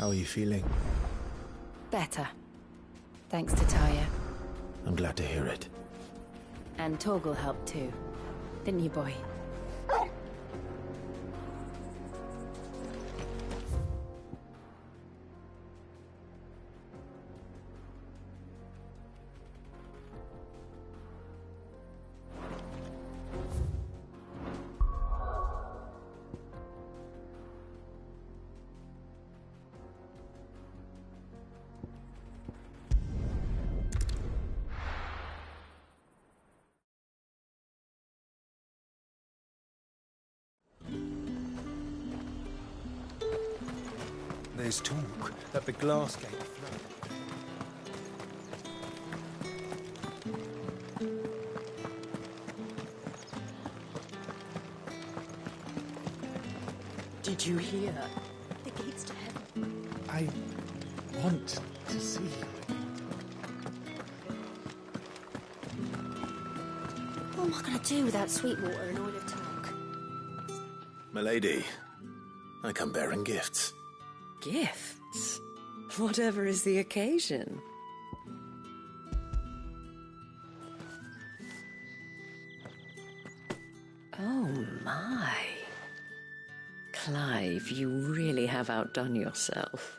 How are you feeling? Better. Thanks to Taya. I'm glad to hear it. And Torgal helped too. Didn't you, boy? There's talk that the glass gate flooded. Did you hear? The gates to heaven. I want to see you again. What am I going to do without Sweetwater and oil of talk? Milady, I come bearing gifts. Gifts? Whatever is the occasion. Oh my. Clive, you really have outdone yourself.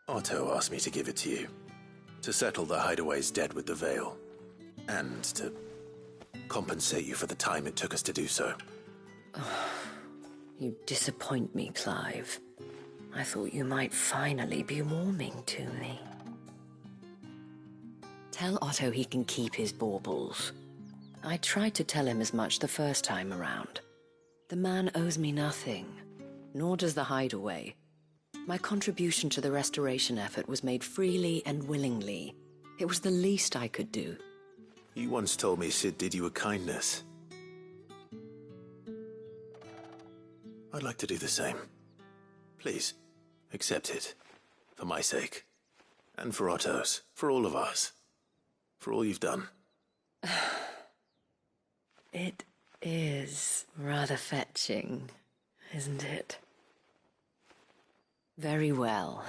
Otto asked me to give it to you. To settle the Hideaway's debt with the Veil. And to compensate you for the time it took us to do so. You disappoint me, Clive. I thought you might finally be warming to me. Tell Otto he can keep his baubles. I tried to tell him as much the first time around. The man owes me nothing, nor does the Hideaway. My contribution to the restoration effort was made freely and willingly. It was the least I could do. You once told me Sid did you a kindness. I'd like to do the same. Please, accept it. For my sake. And for Otto's. For all of us. For all you've done. It is rather fetching, isn't it? Very well.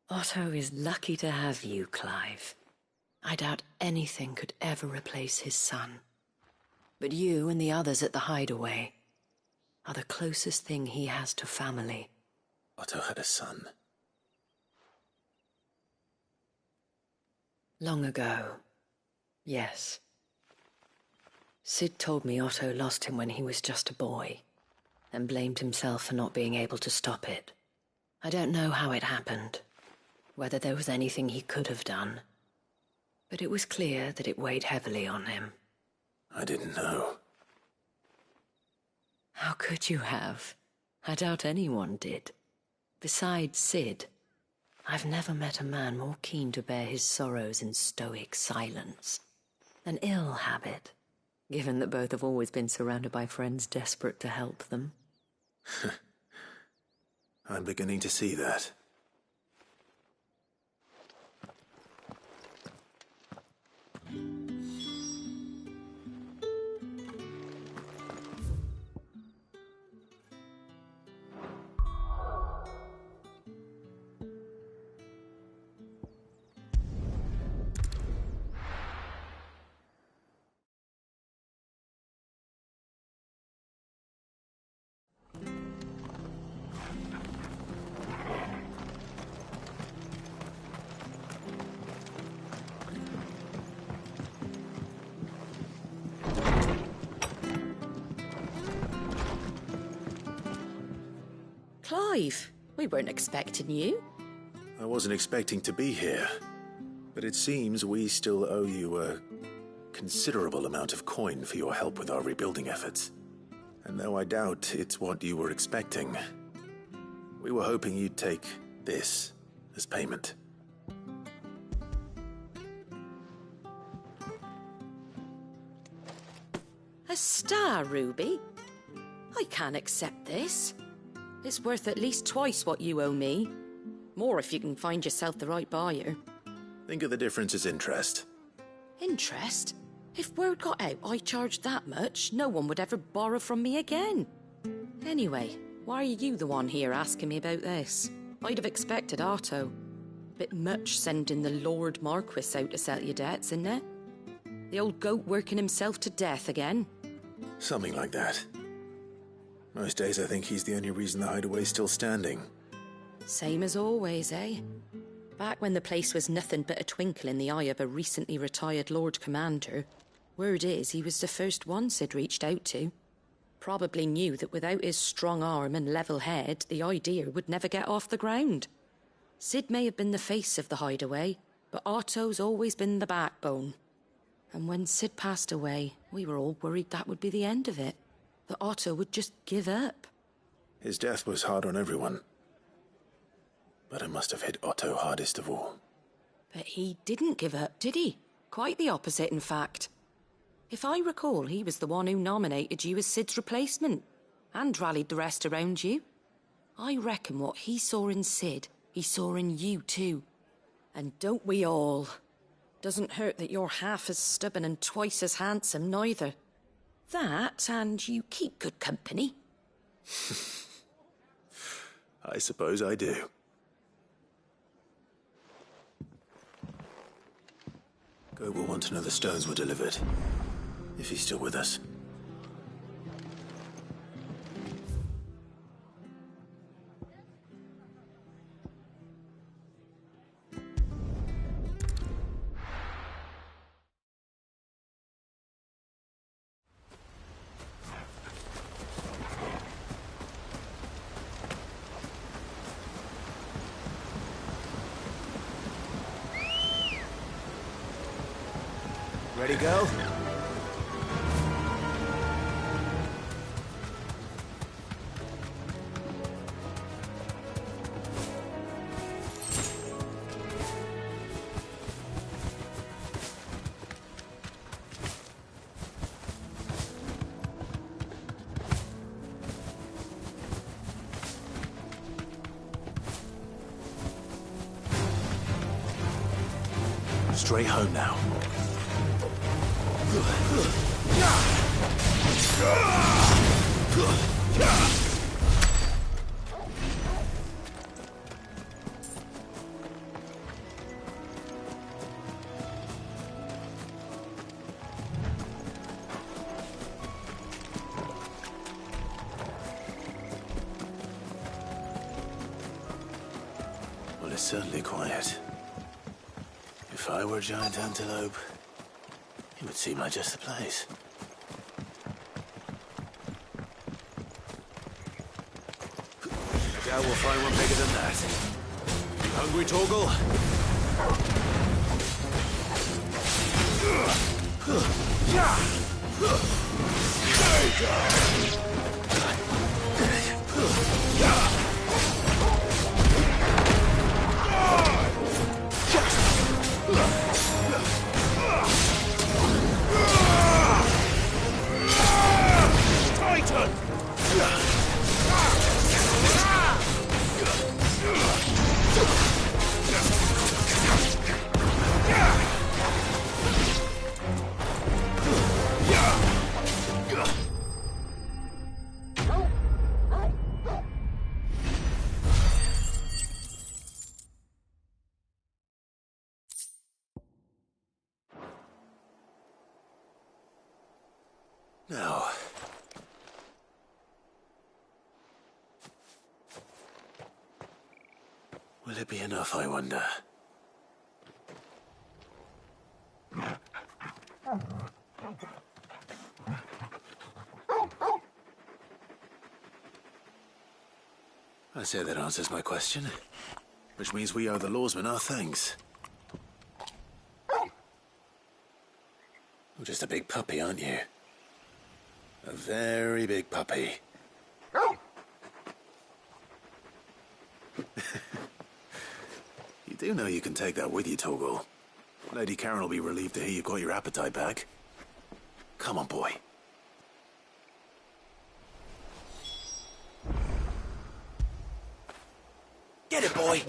Otto is lucky to have you, Clive. I doubt anything could ever replace his son. But you and the others at the Hideaway are the closest thing he has to family. Otto had a son. Long ago, yes. Sid told me Otto lost him when he was just a boy, and blamed himself for not being able to stop it. I don't know how it happened, whether there was anything he could have done, but it was clear that it weighed heavily on him. I didn't know. How could you have? I doubt anyone did. Besides Sid, I've never met a man more keen to bear his sorrows in stoic silence. An ill habit, given that both have always been surrounded by friends desperate to help them. I'm beginning to see that. Clive, we weren't expecting you. I wasn't expecting to be here, but it seems we still owe you a considerable amount of coin for your help with our rebuilding efforts. And though I doubt it's what you were expecting, we were hoping you'd take this as payment. A star ruby? I can't accept this. It's worth at least twice what you owe me. More if you can find yourself the right buyer. Think of the difference as interest. Interest? If word got out I charged that much, no one would ever borrow from me again. Anyway, Why are you the one here asking me about this? I'd have expected Otto. Bit much sending the Lord Marquis out to settle your debts, isn't it? The old goat working himself to death again? Something like that. Most days I think he's the only reason the hideaway's still standing. Same as always, eh? Back when the place was nothing but a twinkle in the eye of a recently retired Lord Commander, word is he was the first one Sid reached out to. Probably knew that without his strong arm and level head, the idea would never get off the ground. Sid may have been the face of the hideaway, but Otto's always been the backbone. And when Sid passed away, we were all worried that would be the end of it. That Otto would just give up. His death was hard on everyone. But it must have hit Otto hardest of all. But he didn't give up, did he? Quite the opposite, in fact. If I recall, he was the one who nominated you as Sid's replacement, and rallied the rest around you. I reckon what he saw in Sid, he saw in you too. And don't we all? Doesn't hurt that you're half as stubborn and twice as handsome, neither. That, and you keep good company. I suppose I do. Goat will want to know the stones were delivered. If he's still with us. Ready, go? Straight home now. Well, it's certainly quiet. If I were a giant antelope, it would seem like just the place. I doubt we'll find one bigger than that. You hungry, Torgal? Now, will it be enough, I wonder? I say that answers my question, which means we owe the lawsmen our thanks. You're just a big puppy, aren't you? A very big puppy. You do know you can take that with you, Torgal. Lady Karen will be relieved to hear you've got your appetite back. Come on, boy. Get it, boy!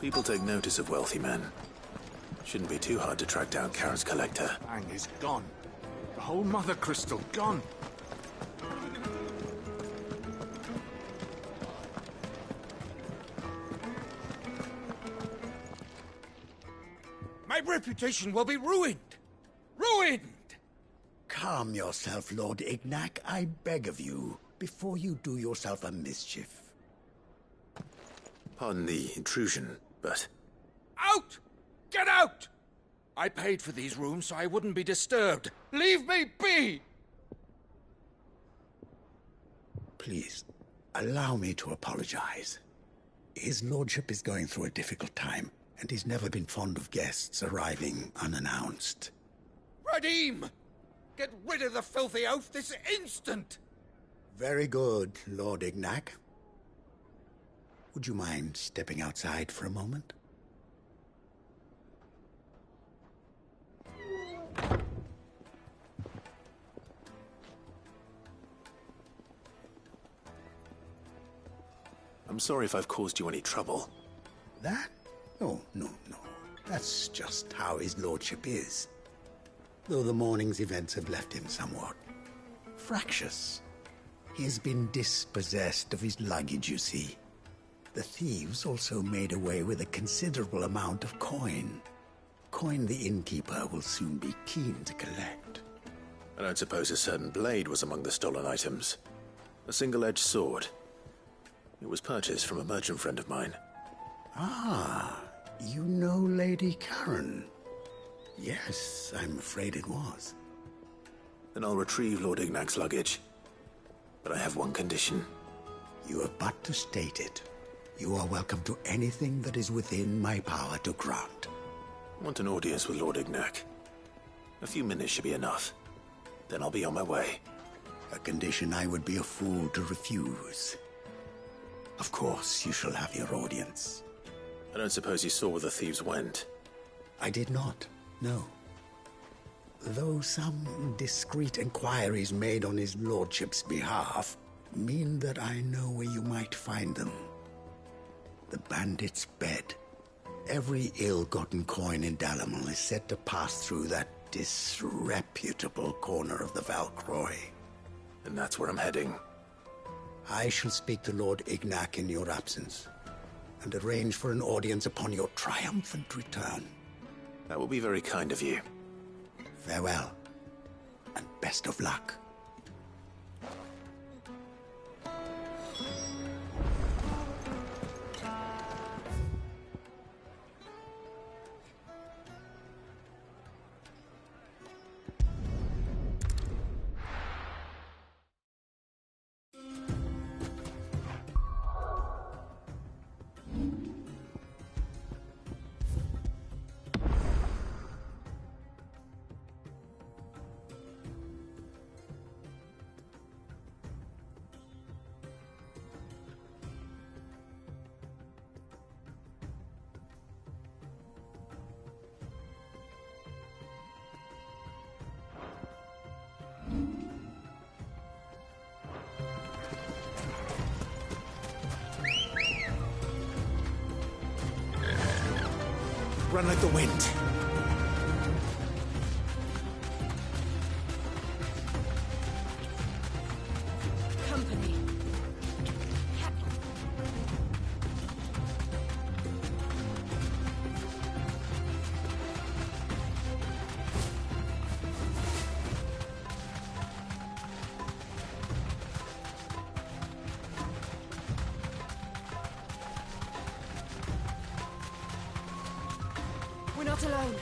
People take notice of wealthy men. Shouldn't be too hard to track down Karen's collector. Bang is gone. The whole mother crystal gone. My reputation will be ruined! Ruined! Calm yourself, Lord Ignac, I beg of you, before you do yourself a mischief. Pardon the intrusion, but... Out! Get out! I paid for these rooms so I wouldn't be disturbed. Leave me be! Please, allow me to apologize. His lordship is going through a difficult time, and he's never been fond of guests arriving unannounced. Radim! Get rid of the filthy oaf this instant! Very good, Lord Ignac. Would you mind stepping outside for a moment? I'm sorry if I've caused you any trouble. That? Oh, no. That's just how his lordship is. Though the morning's events have left him somewhat fractious. He has been dispossessed of his luggage, you see. The thieves also made away with a considerable amount of coin. Coin the innkeeper will soon be keen to collect. I don't suppose a certain blade was among the stolen items. A single-edged sword. It was purchased from a merchant friend of mine. Ah, you know Lady Karen. Yes, I'm afraid it was. Then I'll retrieve Lord Ignac's luggage. But I have one condition. You have but to state it. You are welcome to anything that is within my power to grant. I want an audience with Lord Ignac. A few minutes should be enough. Then I'll be on my way. A condition I would be a fool to refuse. Of course, you shall have your audience. I don't suppose you saw where the thieves went. I did not, no. Though some discreet inquiries made on his lordship's behalf mean that I know where you might find them. The bandit's bed. Every ill-gotten coin in Dalamon is said to pass through that disreputable corner of the Valcroy. And that's where I'm heading. I shall speak to Lord Ignac in your absence, and arrange for an audience upon your triumphant return. That will be very kind of you. Farewell, and best of luck. Run like the wind. Company. We're not alone.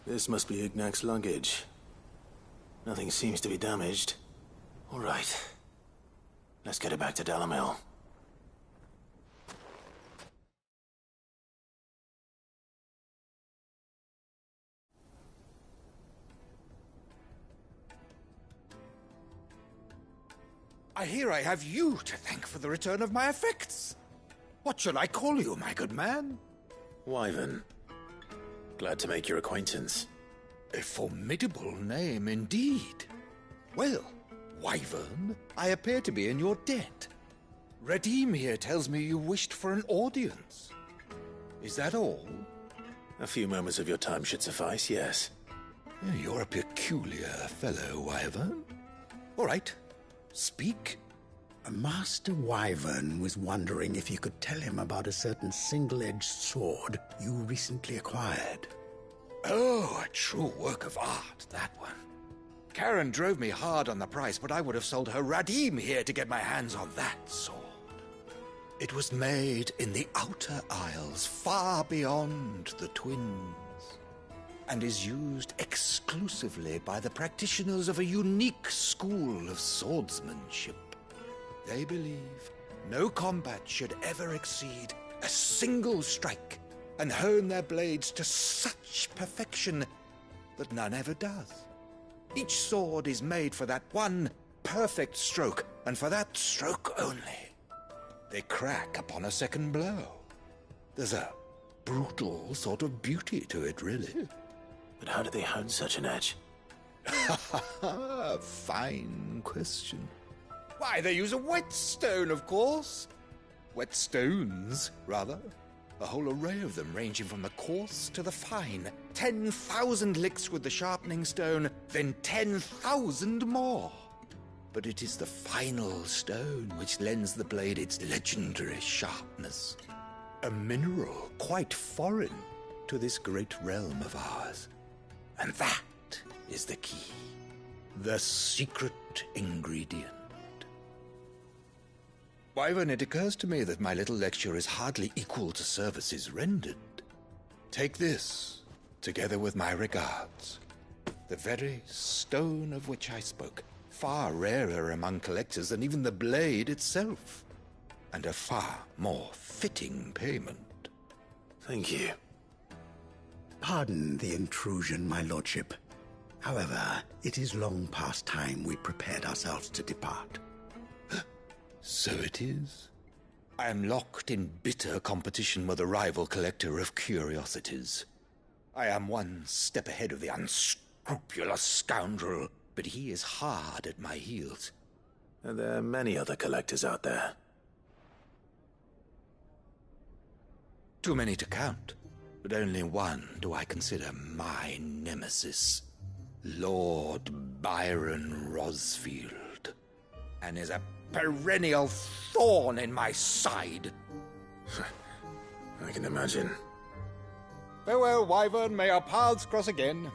This must be Ignac's luggage. Nothing seems to be damaged. All right. Let's get it back to Dalamil. I hear I have you to thank for the return of my effects. What shall I call you, my good man? Wyvern. Glad to make your acquaintance. A formidable name indeed. Well, Wyvern, I appear to be in your debt. Redeem here tells me you wished for an audience. Is that all? A few moments of your time should suffice, yes. You're a peculiar fellow, Wyvern. All right, speak. Master Wyvern was wondering if you could tell him about a certain single-edged sword you recently acquired. Oh, a true work of art, that one. Karen drove me hard on the price, but I would have sold her Radim here to get my hands on that sword. It was made in the Outer Isles, far beyond the Twins, and is used exclusively by the practitioners of a unique school of swordsmanship. They believe no combat should ever exceed a single strike, and hone their blades to such perfection that none ever does. Each sword is made for that one perfect stroke, and for that stroke only. They crack upon a second blow. There's a brutal sort of beauty to it, really. But how do they hone such an edge? Fine question. Why, they use a whetstone, of course. Whetstones, rather. A whole array of them, ranging from the coarse to the fine. 10,000 licks with the sharpening stone, then 10,000 more. But it is the final stone which lends the blade its legendary sharpness. A mineral quite foreign to this great realm of ours. And that is the key. The secret ingredient. Wyvern, it occurs to me that my little lecture is hardly equal to services rendered. Take this, together with my regards. The very stone of which I spoke, far rarer among collectors than even the blade itself, and a far more fitting payment. Thank you. Pardon the intrusion, my lordship. However, it is long past time we prepared ourselves to depart. So it is. I am locked in bitter competition with a rival collector of curiosities. I am one step ahead of the unscrupulous scoundrel, but he is hard at my heels. And there are many other collectors out there. Too many to count, but only one do I consider my nemesis. Lord Byron Rosfield, and is a perennial thorn in my side. I can imagine. Farewell, Wyvern. May our paths cross again.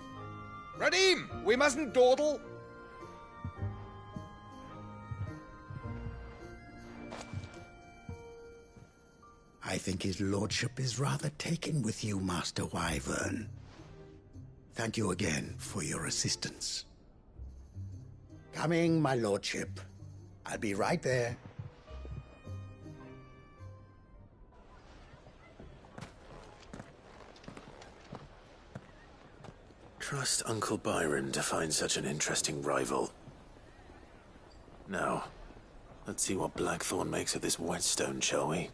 Radim, we mustn't dawdle. I think his lordship is rather taken with you, Master Wyvern. Thank you again for your assistance. Coming, my lordship. I'll be right there. Trust Uncle Byron to find such an interesting rival. Now, let's see what Blackthorn makes of this whetstone, shall we?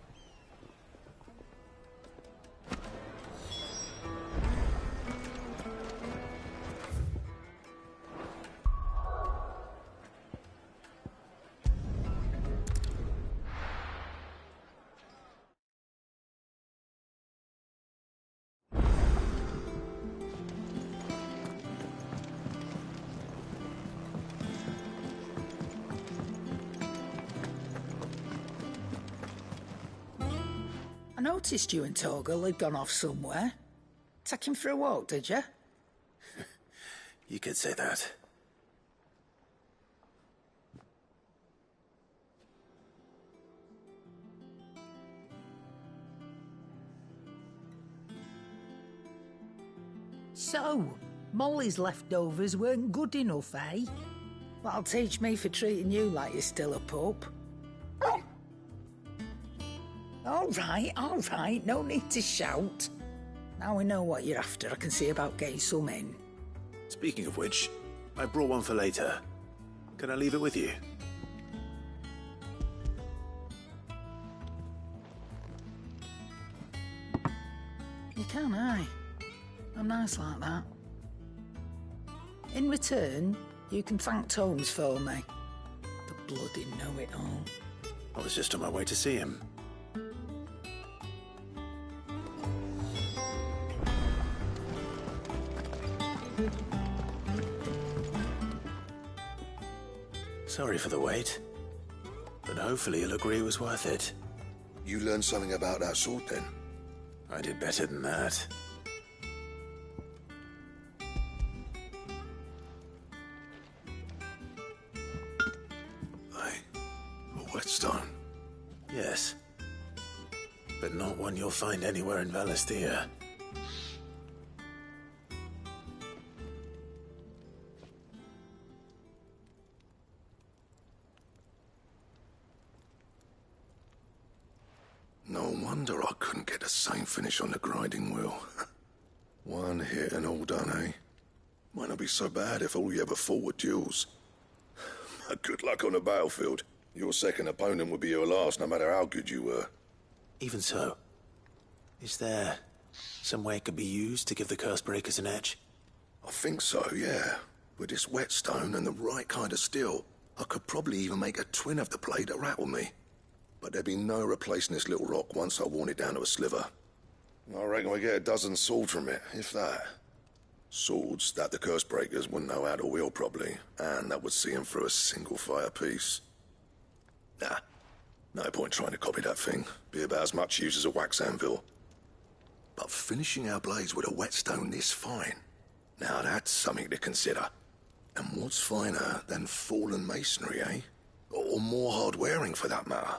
I noticed you and Torgal had gone off somewhere. Take him for a walk, did you? You could say that. So, Molly's leftovers weren't good enough, eh? That'll teach me for treating you like you're still a pup. All right, no need to shout. Now we know what you're after, I can see about getting some in. Speaking of which, I brought one for later. Can I leave it with you? You can, aye. I'm nice like that. In return, you can thank Tomes for me. The bloody know-it-all. I was just on my way to see him. Sorry for the wait, but hopefully you'll agree it was worth it. You learned something about that sword, then? I did better than that. A whetstone? Yes, but not one you'll find anywhere in Valisthea. No wonder I couldn't get the same finish on the grinding wheel. One hit and all done, eh? Might not be so bad if all you ever fought were duels. Good luck on the battlefield. Your second opponent would be your last, no matter how good you were. Even so, is there some way it could be used to give the Curse Breakers an edge? I think so, yeah. With this whetstone and the right kind of steel, I could probably even make a twin of the blade that rattled me. But there'd be no replacing this little rock once I worn it down to a sliver. I reckon we get a dozen swords from it, if that. Swords that the Curse Breakers wouldn't know how to wield properly, and that would see them through a single fire piece. Nah, no point trying to copy that thing. Be about as much use as a wax anvil. But finishing our blades with a whetstone this fine, now that's something to consider. And what's finer than fallen masonry, eh? Or more hard-wearing, for that matter.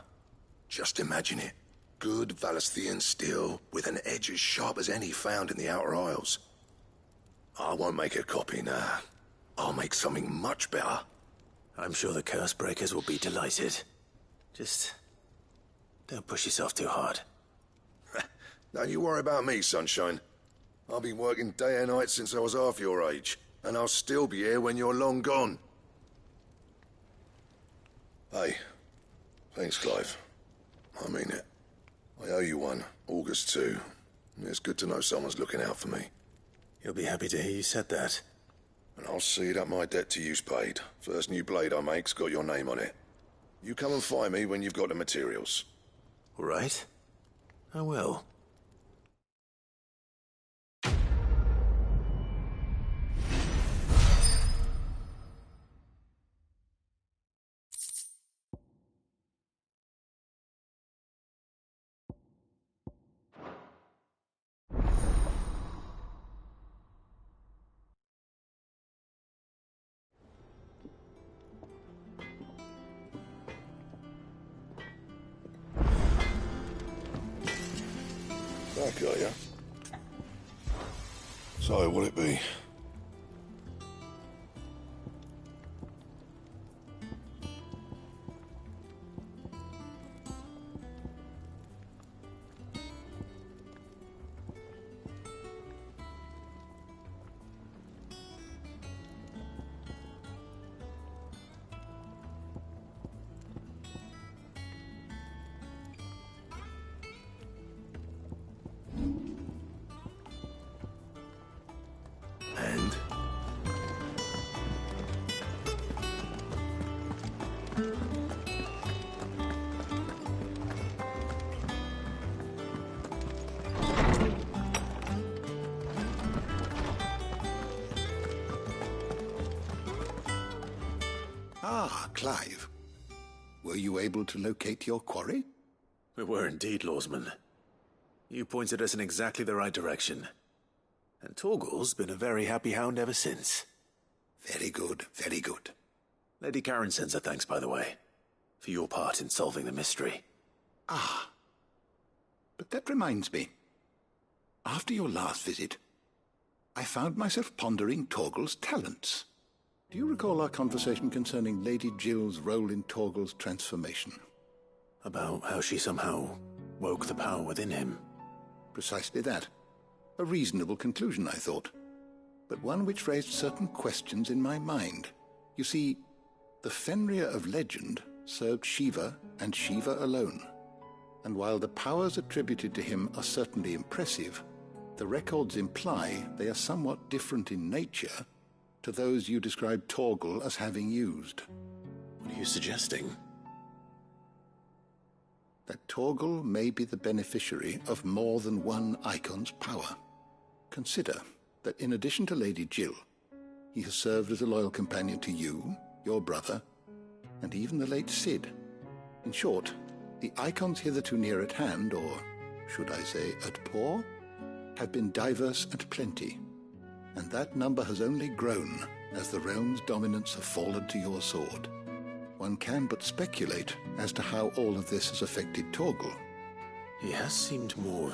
Just imagine it. Good Valisthean steel with an edge as sharp as any found in the Outer Isles. I won't make a copy, nah. I'll make something much better. I'm sure the Curse Breakers will be delighted. Just don't push yourself too hard. Don't you worry about me, sunshine. I've been working day and night since I was half your age, and I'll still be here when you're long gone. Hey, thanks, Clive. I mean it. I owe you one, August too. It's good to know someone's looking out for me. He'll be happy to hear you said that. And I'll see that my debt to you's paid. First new blade I make's got your name on it. You come and find me when you've got the materials. All right. I will. Back, are ya? So, what'll it be? And? Ah, Clive. Were you able to locate your quarry? We were indeed, Lawsman. You pointed us in exactly the right direction. And Torgal's been a very happy hound ever since. Very good, very good. Lady Karen sends her thanks, by the way, for your part in solving the mystery. Ah. But that reminds me. After your last visit, I found myself pondering Torgal's talents. Do you recall our conversation concerning Lady Jill's role in Torgal's transformation? About how she somehow woke the power within him. Precisely that. A reasonable conclusion, I thought, but one which raised certain questions in my mind. You see, the Fenrir of legend served Shiva and Shiva alone, and while the powers attributed to him are certainly impressive, the records imply they are somewhat different in nature to those you described Torgal as having used. What are you suggesting? That Torgal may be the beneficiary of more than one icon's power. Consider that in addition to Lady Jill, he has served as a loyal companion to you, your brother, and even the late Cid. In short, the icons hitherto near at hand, or should I say at paw, have been diverse and plenty, and that number has only grown as the realm's dominance have fallen to your sword. One can but speculate as to how all of this has affected Torgal. He has seemed more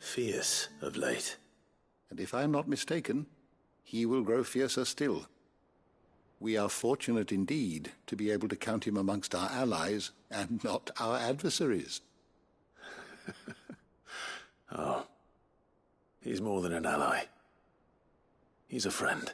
fierce of late. And if I am not mistaken, he will grow fiercer still. We are fortunate indeed to be able to count him amongst our allies and not our adversaries. Oh, he's more than an ally. He's a friend.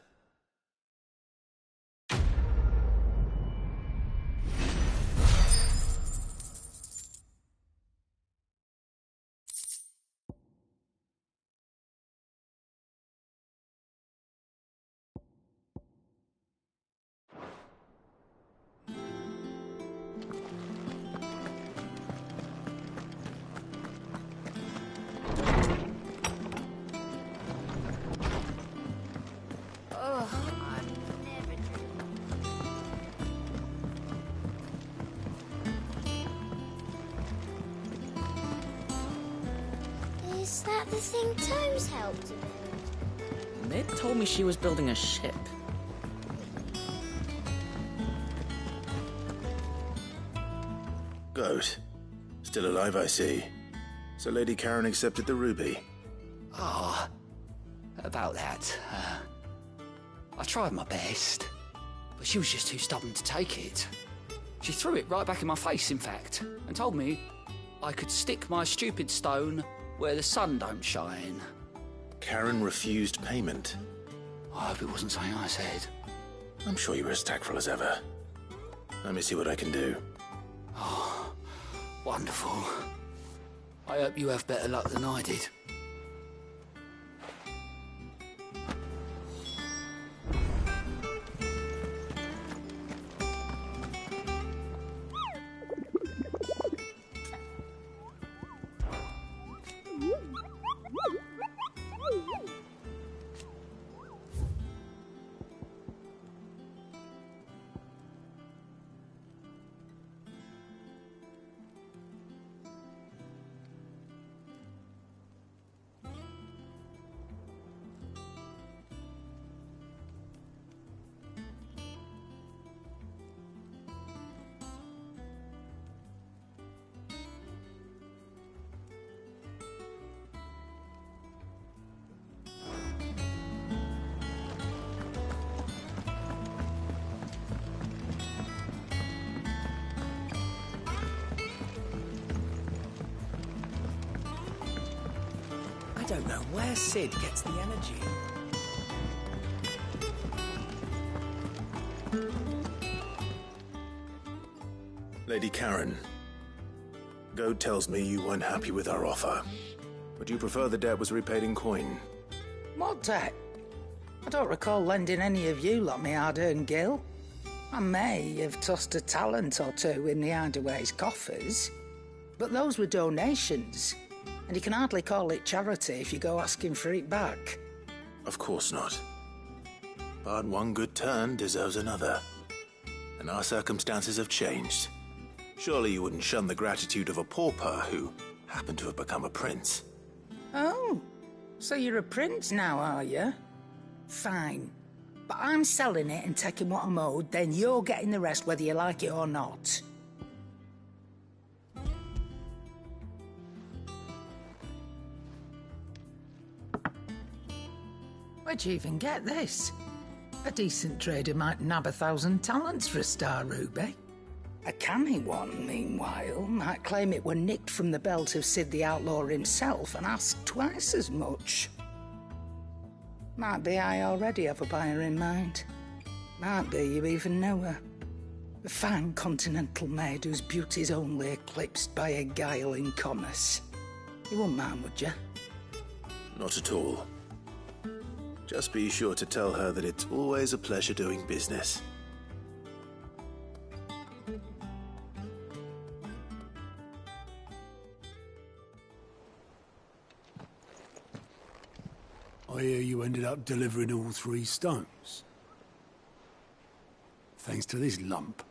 Is that the thing Tomes helped to build? Mid told me she was building a ship. Goat. Still alive, I see. So Lady Karen accepted the ruby. Ah, about that. I tried my best, but she was just too stubborn to take it. She threw it right back in my face, in fact, and told me I could stick my stupid stone where the sun don't shine. Karen refused payment. I hope it wasn't something I said. I'm sure you were as tactful as ever. Let me see what I can do. Oh, wonderful. I hope you have better luck than I did. I don't know where Cid gets the energy. Lady Karen, Goat tells me you weren't happy with our offer. Would you prefer the debt was repaid in coin? What debt? I don't recall lending any of you lot me hard-earned gil. I may have tossed a talent or two in the Hideaway's coffers, but those were donations, and you can hardly call it charity if you go asking for it back. Of course not. But one good turn deserves another. And our circumstances have changed. Surely you wouldn't shun the gratitude of a pauper who happened to have become a prince. Oh, so you're a prince now, are you? Fine. But I'm selling it and taking what I'm owed, then you're getting the rest whether you like it or not. Where'd you even get this? A decent trader might nab 1,000 talents for a star ruby. A canny one, meanwhile, might claim it were nicked from the belt of Sid the Outlaw himself and ask twice as much. Might be I already have a buyer in mind. Might be you even know her. A fine continental maid whose beauty's only eclipsed by a guile in commerce. You wouldn't mind, would you? Not at all. Just be sure to tell her that it's always a pleasure doing business. I hear you ended up delivering all 3 stones. Thanks to this lump.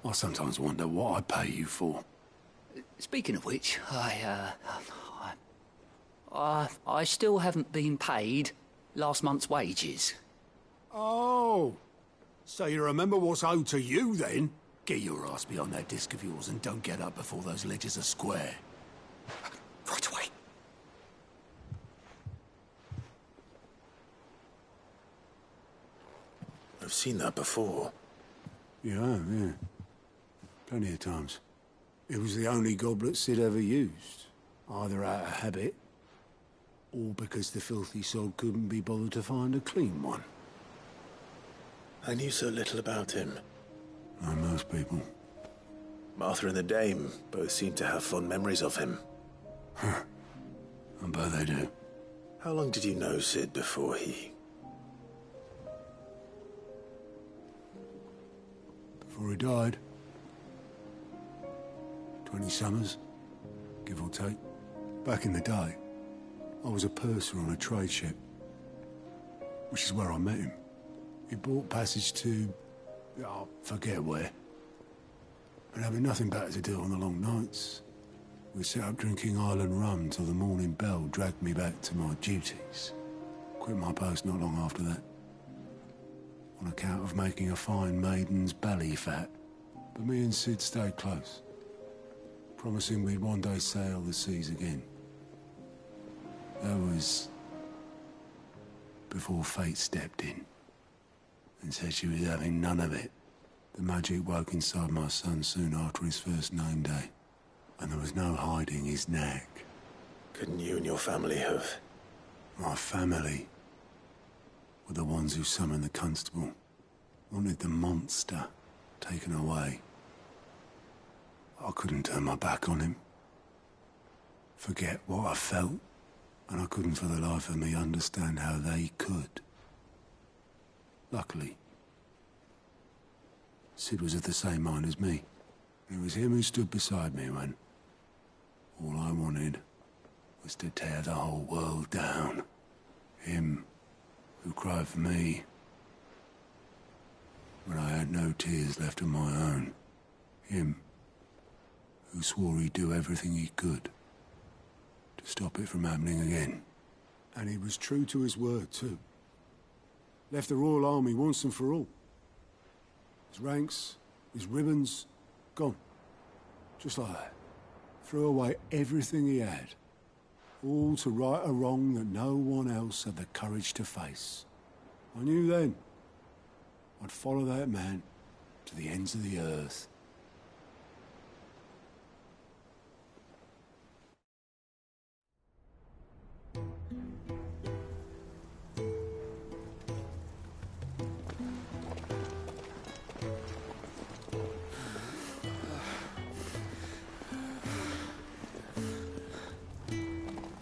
I sometimes wonder what I pay you for. Speaking of which, I still haven't been paid last month's wages. Oh, so you remember what's owed to you then? Get your ass behind that disc of yours and don't get up before those ledgers are square. Right away. I've seen that before. Yeah, yeah. Plenty of times. It was the only goblet Sid ever used. Either out of habit, or because the filthy sod couldn't be bothered to find a clean one. I knew so little about him. Like most people. Martha and the Dame both seem to have fond memories of him. Huh. I bet they do. How long did you know Sid before he... Before he died? 20 summers, give or take. Back in the day, I was a purser on a trade ship, which is where I met him. He bought passage to... I forget where. But having nothing better to do on the long nights, we sat up drinking island rum till the morning bell dragged me back to my duties. Quit my post not long after that, on account of making a fine maiden's belly fat. But me and Sid stayed close, promising we'd one day sail the seas again. That was before fate stepped in and said she was having none of it. The magic woke inside my son soon after his first name day, and there was no hiding his knack. Couldn't you and your family have... My family were the ones who summoned the constable, wanted the monster taken away. I couldn't turn my back on him, forget what I felt, and I couldn't for the life of me understand how they could. Luckily, Sid was of the same mind as me. It was him who stood beside me when all I wanted was to tear the whole world down. Him who cried for me when I had no tears left of my own. Him who swore he'd do everything he could to stop it from happening again. And he was true to his word, too. Left the Royal Army once and for all. His ranks, his ribbons, gone. Just like that. Threw away everything he had. All to right a wrong that no one else had the courage to face. I knew then I'd follow that man to the ends of the earth.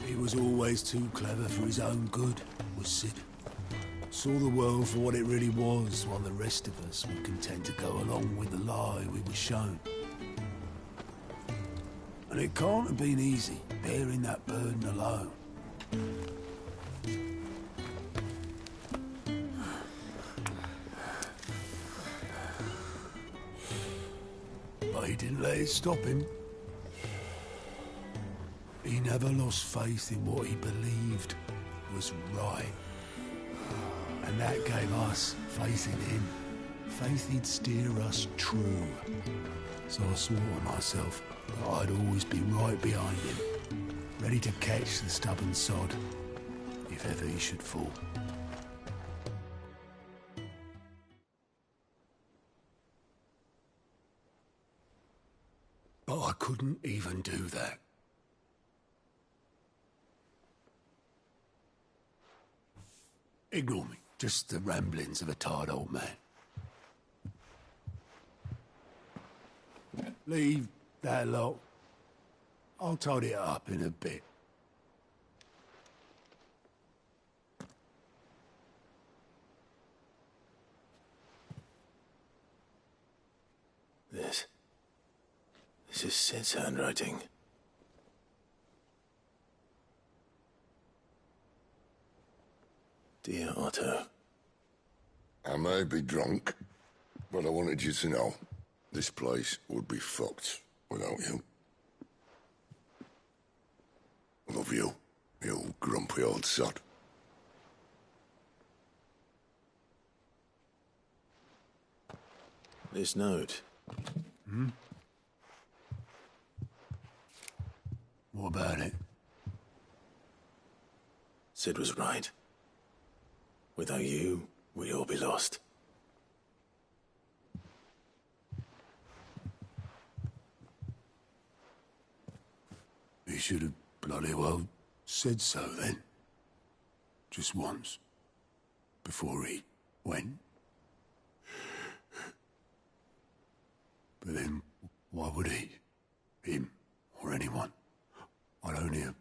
He was always too clever for his own good, was Sid. Saw the world for what it really was, while the rest of us were content to go along with the lie we were shown. And it can't have been easy, bearing that burden alone. But he didn't let it stop him. He never lost faith in what he believed was right. And that gave us faith in him. Faith he'd steer us true. So I swore to myself that I'd always be right behind him, ready to catch the stubborn sod if ever he should fall. couldn't even do that. Ignore me. Just the ramblings of a tired old man. Leave that lot. I'll tidy it up in a bit. This is Sid's handwriting. Dear Otto. I may be drunk, but I wanted you to know this place would be fucked without you. I love you, you grumpy old sod. This note. Hmm? What about it? Sid was right. Without you, we'd all be lost. He should have bloody well said so then. Just once. Before he went. But then, why would he? Him, or anyone? I'd only have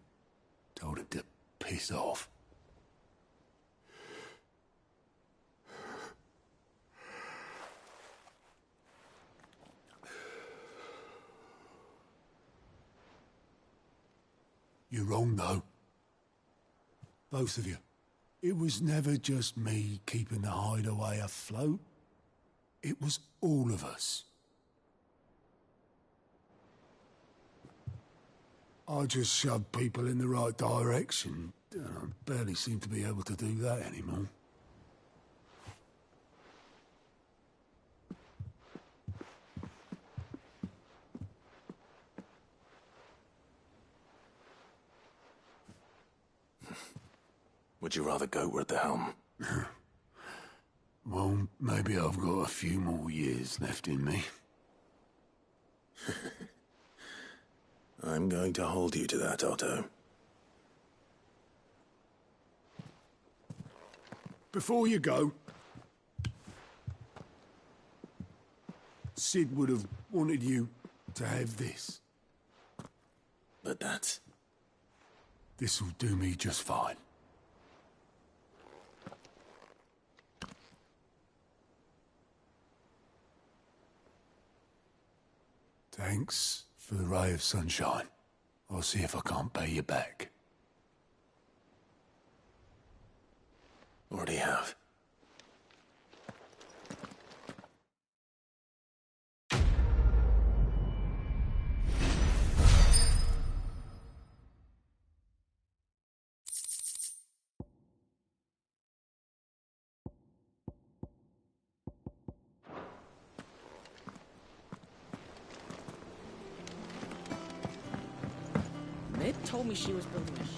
told him to piss off. You're wrong, though. Both of you. It was never just me keeping the hideaway afloat. It was all of us. I just shoved people in the right direction. I barely seem to be able to do that anymore. Would you rather Goat were at the helm? Well, maybe I've got a few more years left in me. I'm going to hold you to that, Otto. Before you go, Sid would have wanted you to have this. But that's... This'll do me just fine. Thanks for the ray of sunshine. I'll see if I can't pay you back. Already have. Mid told me she was building a ship.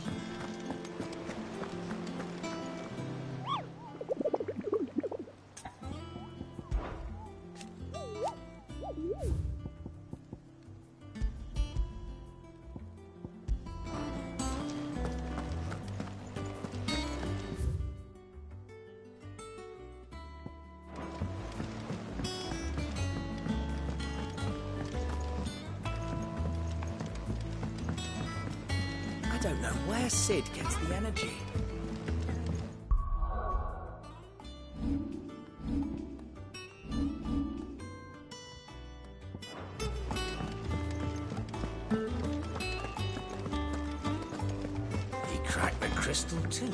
I don't know where Sid gets the energy. He cracked the crystal too.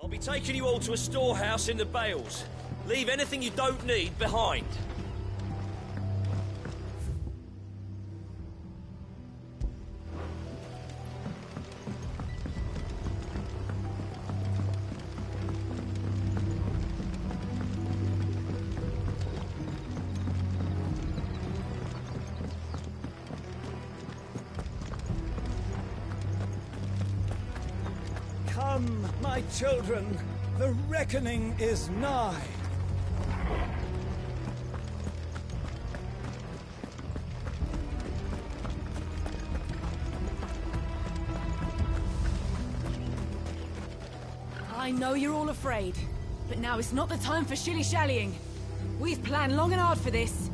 I'll be taking you all to a storehouse in the Bales. Leave anything you don't need behind. Come, my children, the reckoning is nigh. I know you're all afraid, but now is not the time for shilly-shallying. We've planned long and hard for this.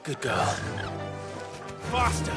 Good girl. Faster!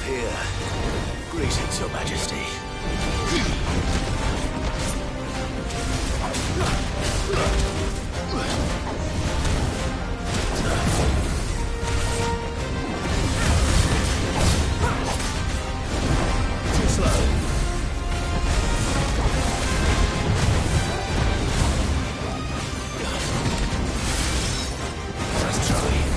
Here. Greetings, Your Majesty. Too slow. Let's try.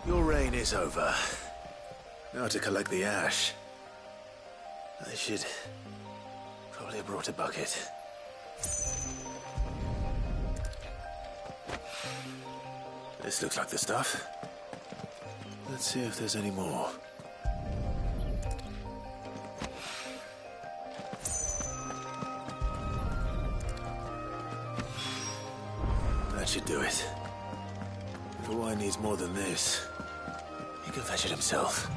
Your reign is over. Now to collect the ash. I should probably have brought a bucket. This looks like the stuff. Let's see if there's any more. That should do it. If the wine needs more than this, he can fetch it himself.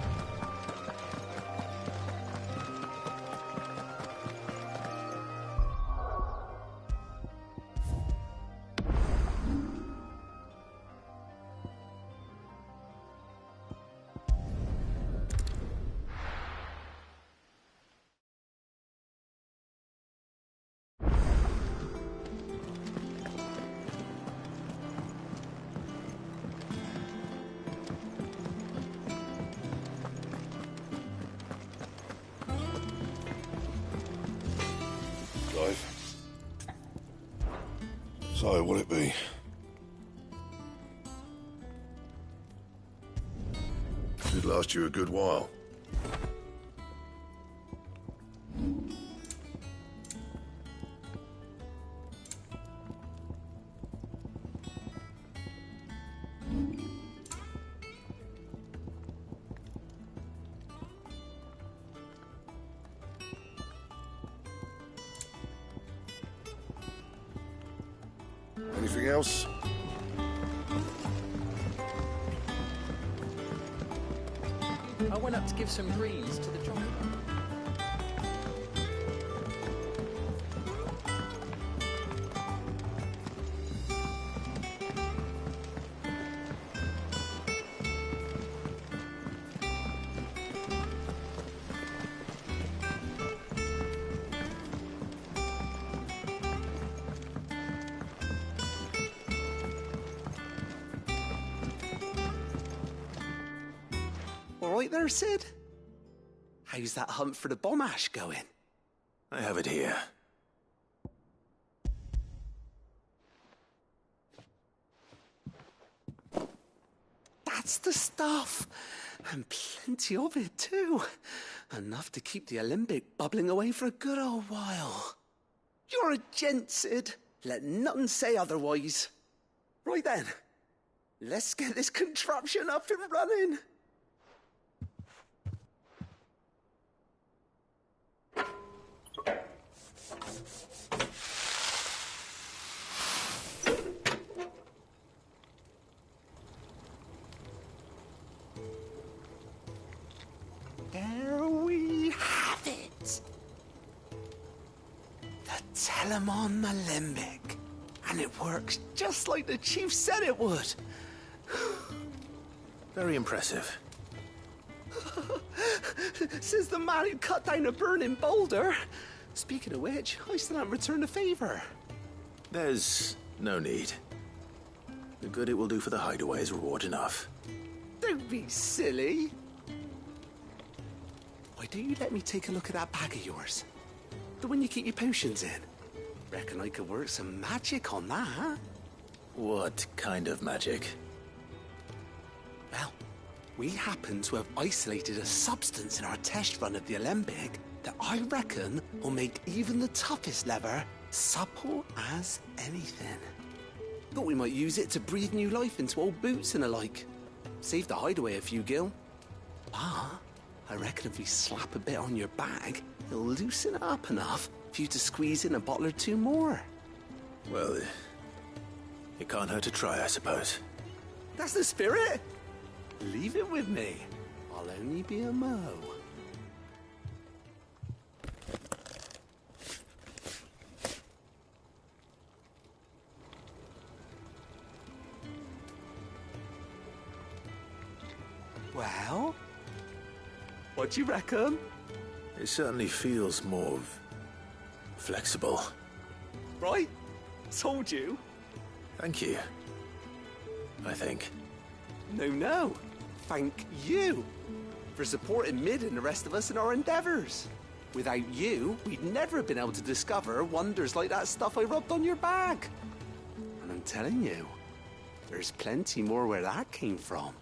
So, will it be? Should last you a good while. Anything else? I went up to give some greens to the driver. All right there, Sid? How's that hunt for the bomb ash going? I have it here. That's the stuff. And plenty of it, too. Enough to keep the alembic bubbling away for a good old while. You're a gent, Sid. Let nothing say otherwise. Right then, let's get this contraption up and running. There we have it. The Telemon Alembic. And it works just like the chief said it would. Very impressive. Says the man who cut down a burning boulder. Speaking of which, I still haven't returned the favor. There's no need. The good it will do for the hideaway is reward enough. Don't be silly. Why don't you let me take a look at that bag of yours? The one you keep your potions in. Reckon I could work some magic on that. What kind of magic? Well, we happen to have isolated a substance in our test run of the alembic that I reckon will make even the toughest lever supple as anything. Thought we might use it to breathe new life into old boots and the like. Save the hideaway a few gil. Ah, I reckon if we slap a bit on your bag, it'll loosen it up enough for you to squeeze in a bottle or two more. Well, it can't hurt to try, I suppose. That's the spirit. Leave it with me. I'll only be a mo. Well, what do you reckon? It certainly feels more flexible. Right? Told you. Thank you. I think. No. Thank you for supporting Mid and the rest of us in our endeavors. Without you, we'd never have been able to discover wonders like that stuff I rubbed on your bag. And I'm telling you, there's plenty more where that came from.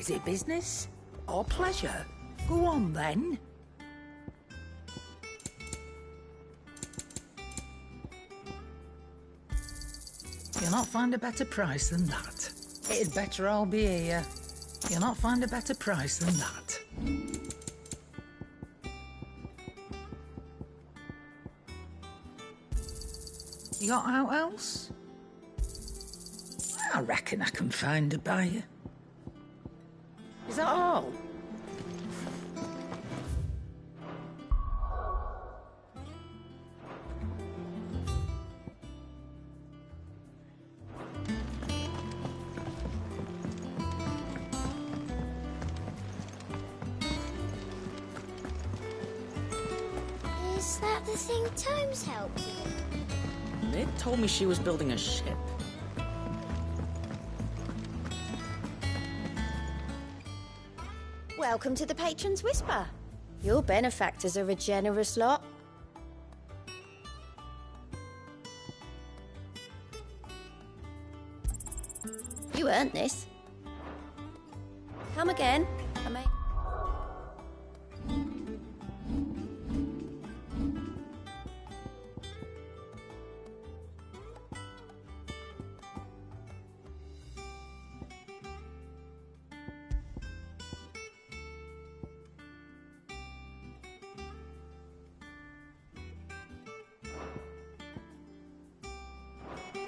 Is it business or pleasure? Go on, then. You'll not find a better price than that. It'd better all be here. You'll not find a better price than that. You got out else? I reckon I can find a buyer. Is that all? Is that the thing Tomes helped with? They told me she was building a ship. Welcome to the Patron's Whisper. Your benefactors are a generous lot. You earned this. Come again. I may...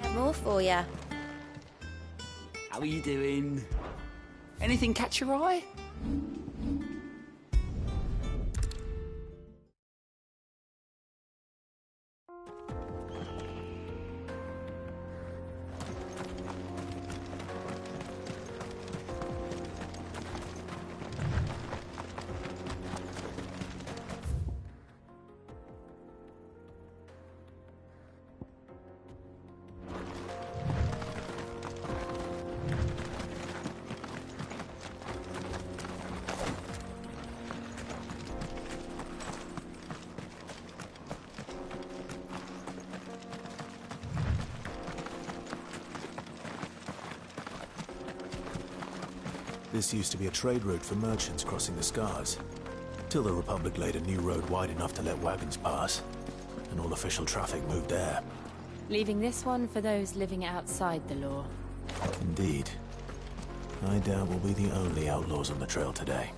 Have more for ya. How are you doing? Anything catch your eye? This used to be a trade route for merchants crossing the Scars, till the Republic laid a new road wide enough to let wagons pass, and all official traffic moved there. Leaving this one for those living outside the law. Indeed. I doubt we'll be the only outlaws on the trail today.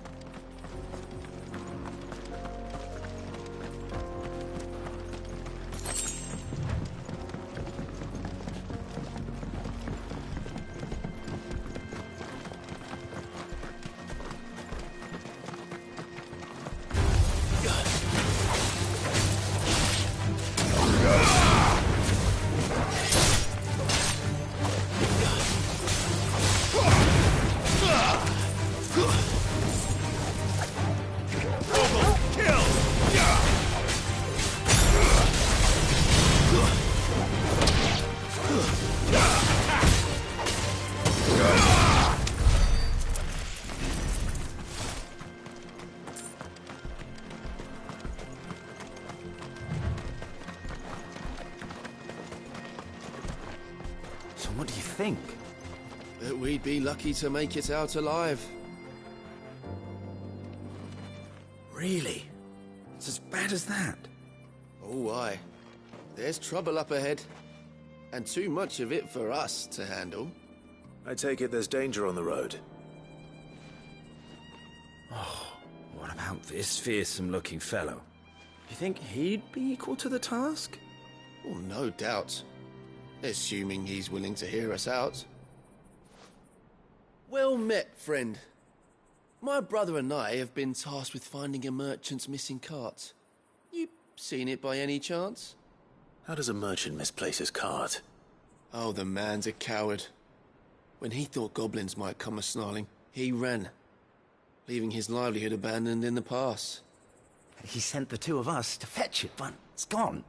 So what do you think? That we'd be lucky to make it out alive. Really? It's as bad as that? Oh, aye. There's trouble up ahead. And too much of it for us to handle. I take it there's danger on the road. Oh, what about this fearsome-looking fellow? You think he'd be equal to the task? Well, no doubt. Assuming he's willing to hear us out. Well met, friend. My brother and I have been tasked with finding a merchant's missing cart. You seen it by any chance? How does a merchant misplace his cart? Oh, the man's a coward. When he thought goblins might come a-snarling, he ran, leaving his livelihood abandoned in the pass. He sent the two of us to fetch it, but it's gone.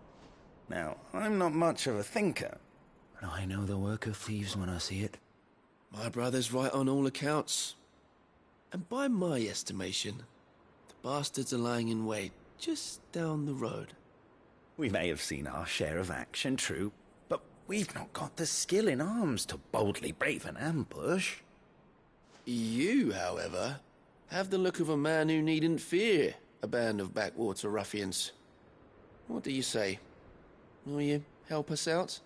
Now, I'm not much of a thinker, but I know the work of thieves when I see it. My brother's right on all accounts. And by my estimation, the bastards are lying in wait just down the road. We may have seen our share of action, true, but we've not got the skill in arms to boldly brave an ambush. You, however, have the look of a man who needn't fear a band of backwater ruffians. What do you say? Will you help us out?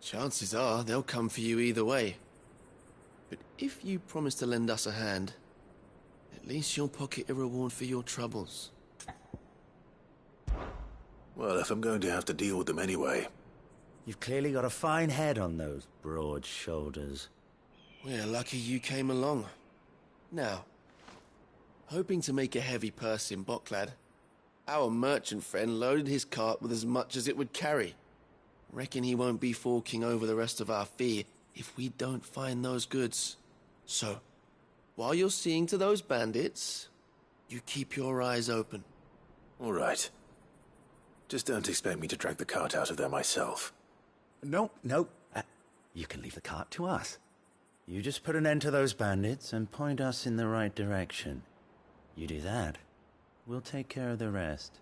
Chances are they'll come for you either way. But if you promise to lend us a hand, at least you'll pocket a reward for your troubles. Well, if I'm going to have to deal with them anyway. You've clearly got a fine head on those broad shoulders. We're lucky you came along. Now, hoping to make a heavy purse in Bocklad, our merchant friend loaded his cart with as much as it would carry. Reckon he won't be forking over the rest of our fee if we don't find those goods. So, while you're seeing to those bandits, you keep your eyes open. All right. Just don't expect me to drag the cart out of there myself. No. You can leave the cart to us. You just put an end to those bandits and point us in the right direction. You do that, we'll take care of the rest.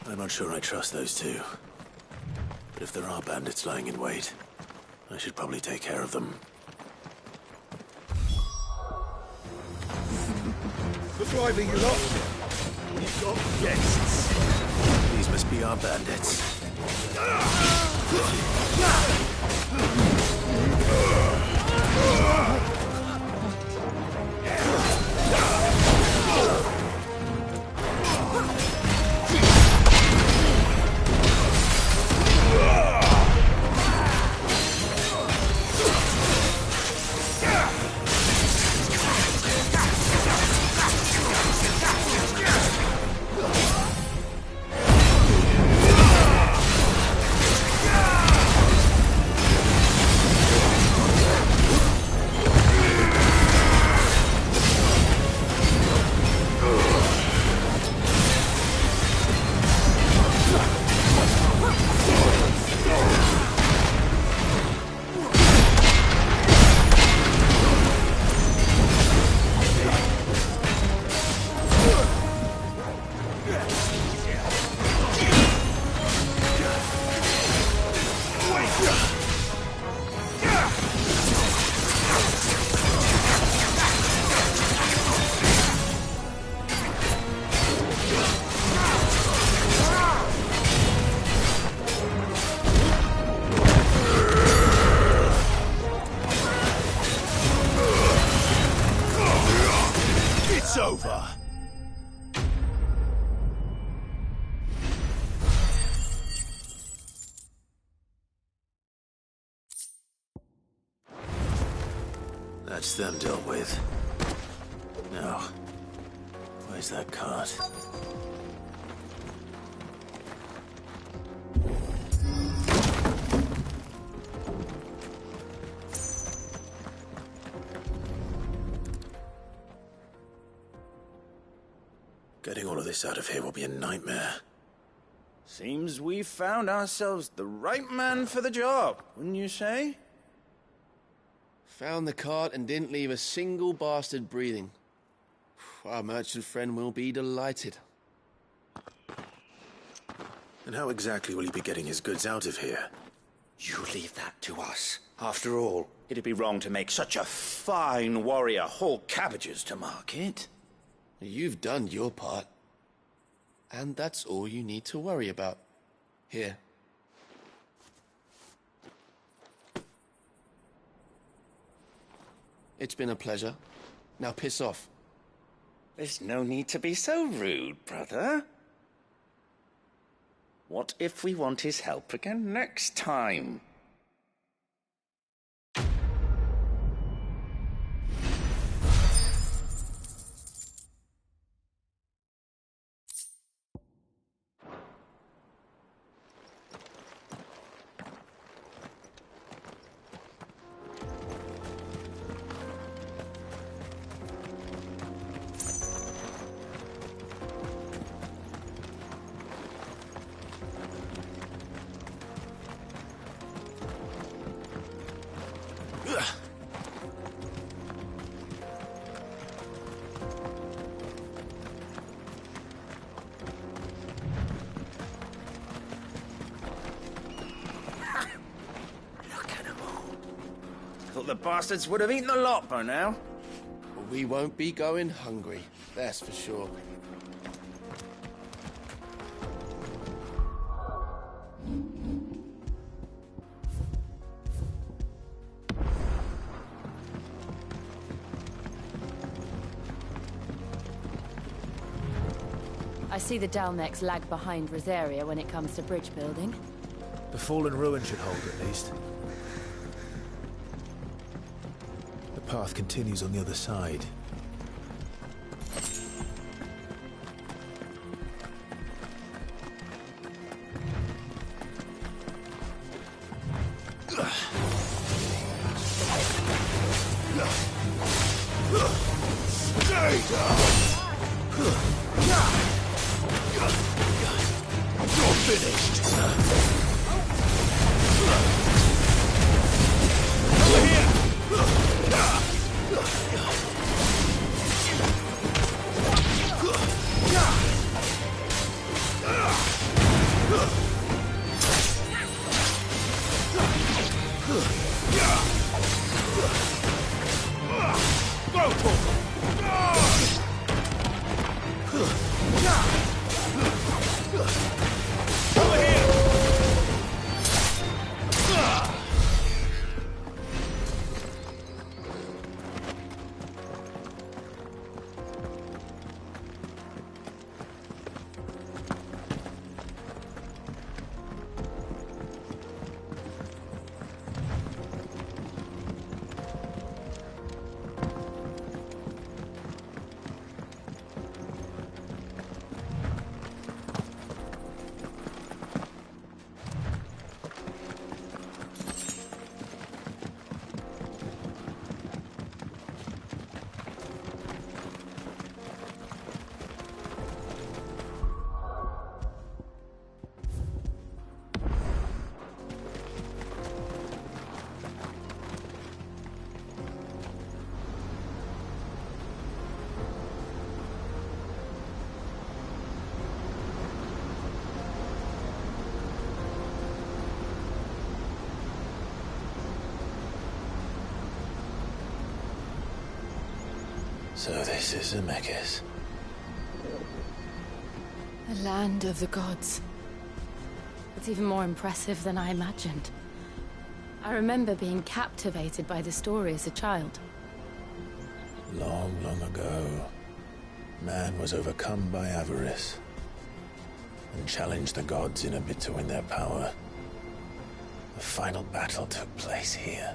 I'm not sure I trust those two. But if there are bandits lying in wait, I should probably take care of them. Look lively, you lot. We've got guests. These must be our bandits. It's over. That's them dealt with. Now, where's that cart? Getting all of this out of here will be a nightmare. Seems we've found ourselves the right man for the job, wouldn't you say? Found the cart and didn't leave a single bastard breathing. Our merchant friend will be delighted. And how exactly will he be getting his goods out of here? You leave that to us. After all, it'd be wrong to make such a fine warrior haul cabbages to market. You've done your part. And that's all you need to worry about. Here. It's been a pleasure. Now piss off. There's no need to be so rude, brother. What if we want his help again next time? thought the bastards would have eaten the lot by now. We won't be going hungry, that's for sure. I see the Dalmecs lag behind Rosaria when it comes to bridge building. The fallen ruin should hold, at least. The path continues on the other side. So this is Zemeckis. The land of the gods. It's even more impressive than I imagined. I remember being captivated by the story as a child. Long, long ago, man was overcome by avarice and challenged the gods in a bid to win their power. The final battle took place here,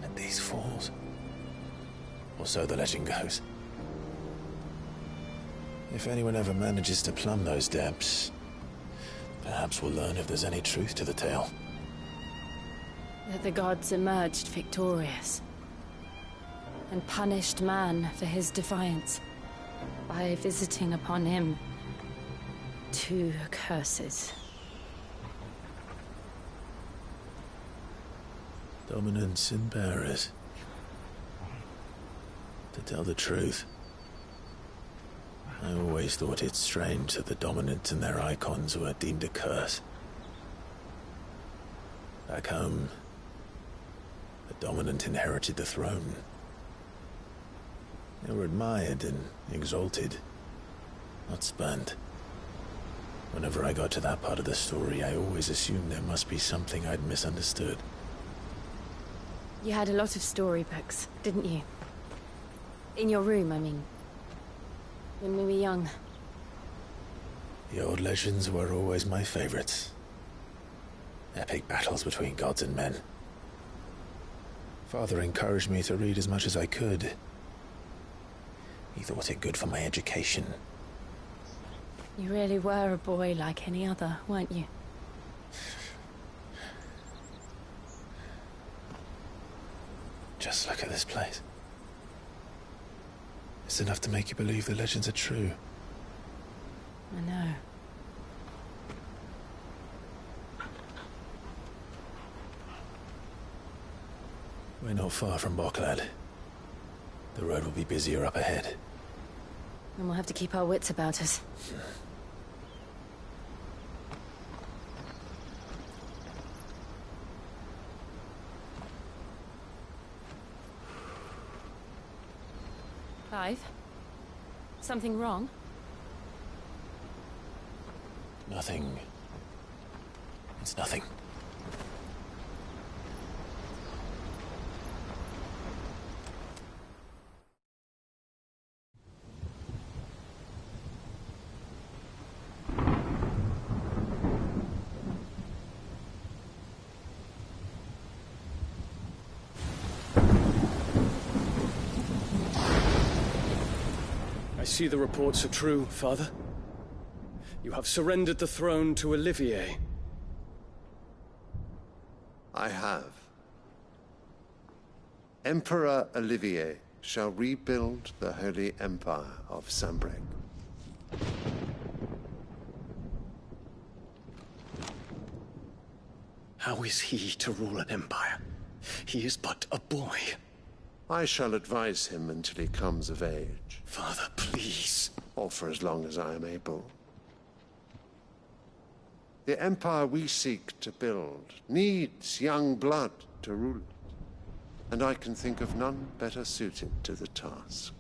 at these falls. Or so the legend goes. If anyone ever manages to plumb those depths, perhaps we'll learn if there's any truth to the tale. That the gods emerged victorious and punished man for his defiance by visiting upon him 2 curses. Dominance and bearers. To tell the truth, I always thought it strange that the dominant and their icons were deemed a curse. Back home, the dominant inherited the throne. They were admired and exalted, not spurned. Whenever I got to that part of the story, I always assumed there must be something I'd misunderstood. You had a lot of storybooks, didn't you? In your room, I mean. When we were young. The old legends were always my favorites. Epic battles between gods and men. Father encouraged me to read as much as I could. He thought it good for my education. You really were a boy like any other, weren't you? Just look at this place. It's enough to make you believe the legends are true. I know. We're not far from Boklad. The road will be busier up ahead. And we'll have to keep our wits about us. Clive? Something wrong? Nothing. It's nothing. I see the reports are true, Father. You have surrendered the throne to Olivier. I have. Emperor Olivier shall rebuild the Holy Empire of Sambrec. How is he to rule an empire? He is but a boy. I shall advise him until he comes of age. Father, please. Or for as long as I am able. The empire we seek to build needs young blood to rule it, and I can think of none better suited to the task.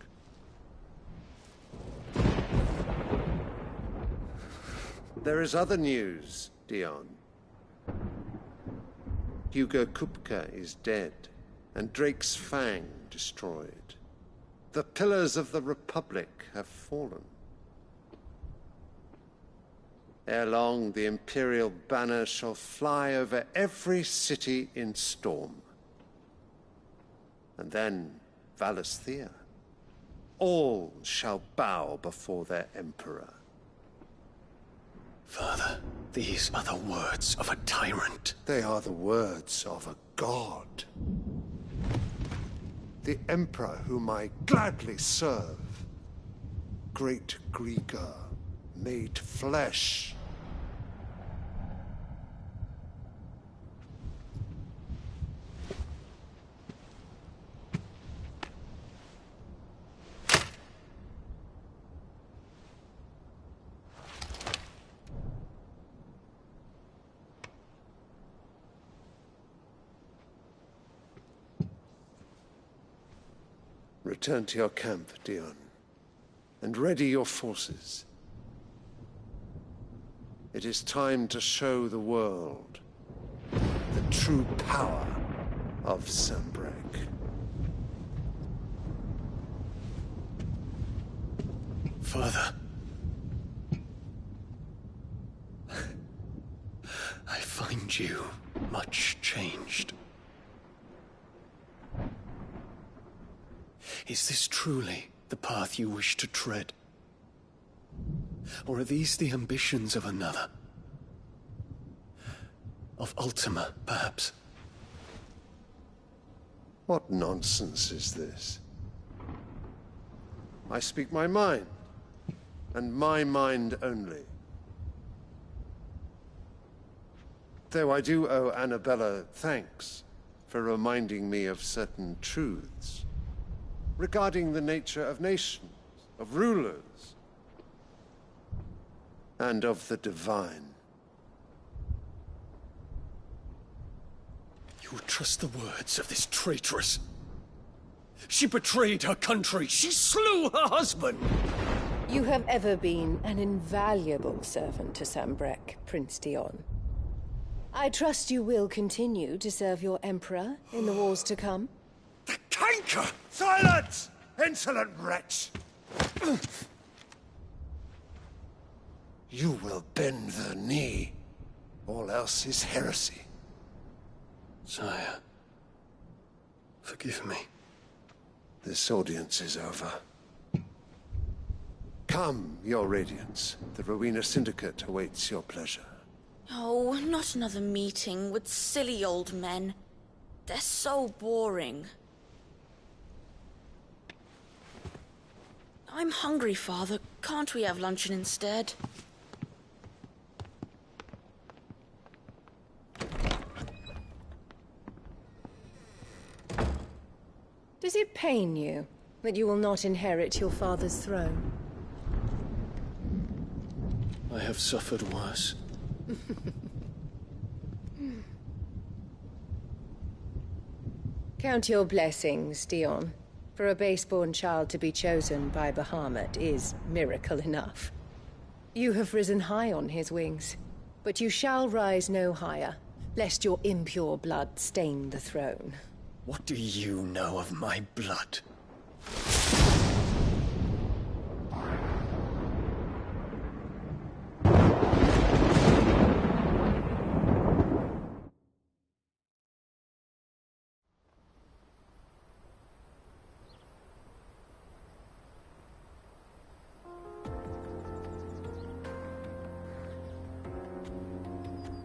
There is other news, Dion. Hugo Kupka is dead, and Drake's Fang destroyed. The pillars of the Republic have fallen. Ere long, the Imperial banner shall fly over every city in Storm. And then, Valisthea. All shall bow before their Emperor. Father, these are the words of a tyrant. They are the words of a god. The Emperor whom I gladly serve. Great Grieger, made flesh. Return to your camp, Dion, and ready your forces. It is time to show the world the true power of Sambrec. Father. I find you much changed. Is this truly the path you wish to tread? Or are these the ambitions of another? Of Ultima, perhaps? What nonsense is this? I speak my mind, and my mind only. Though I do owe Annabella thanks for reminding me of certain truths regarding the nature of nations, of rulers, and of the divine. You would trust the words of this traitress? She betrayed her country. She slew her husband. You have ever been an invaluable servant to Sambrec, Prince Dion. I trust you will continue to serve your Emperor in the wars to come. Canker! Silence! Insolent wretch! You will bend the knee. All else is heresy. Sire, forgive me. This audience is over. Come, your Radiance. The Rowena Syndicate awaits your pleasure. Oh, not another meeting with silly old men. They're so boring. I'm hungry, Father. Can't we have luncheon instead? Does it pain you that you will not inherit your father's throne? I have suffered worse. Count your blessings, Dion. For a base-born child to be chosen by Bahamut is miracle enough. You have risen high on his wings, but you shall rise no higher, lest your impure blood stain the throne. What do you know of my blood?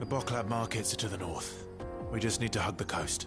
The Boklab markets are to the north. We just need to hug the coast.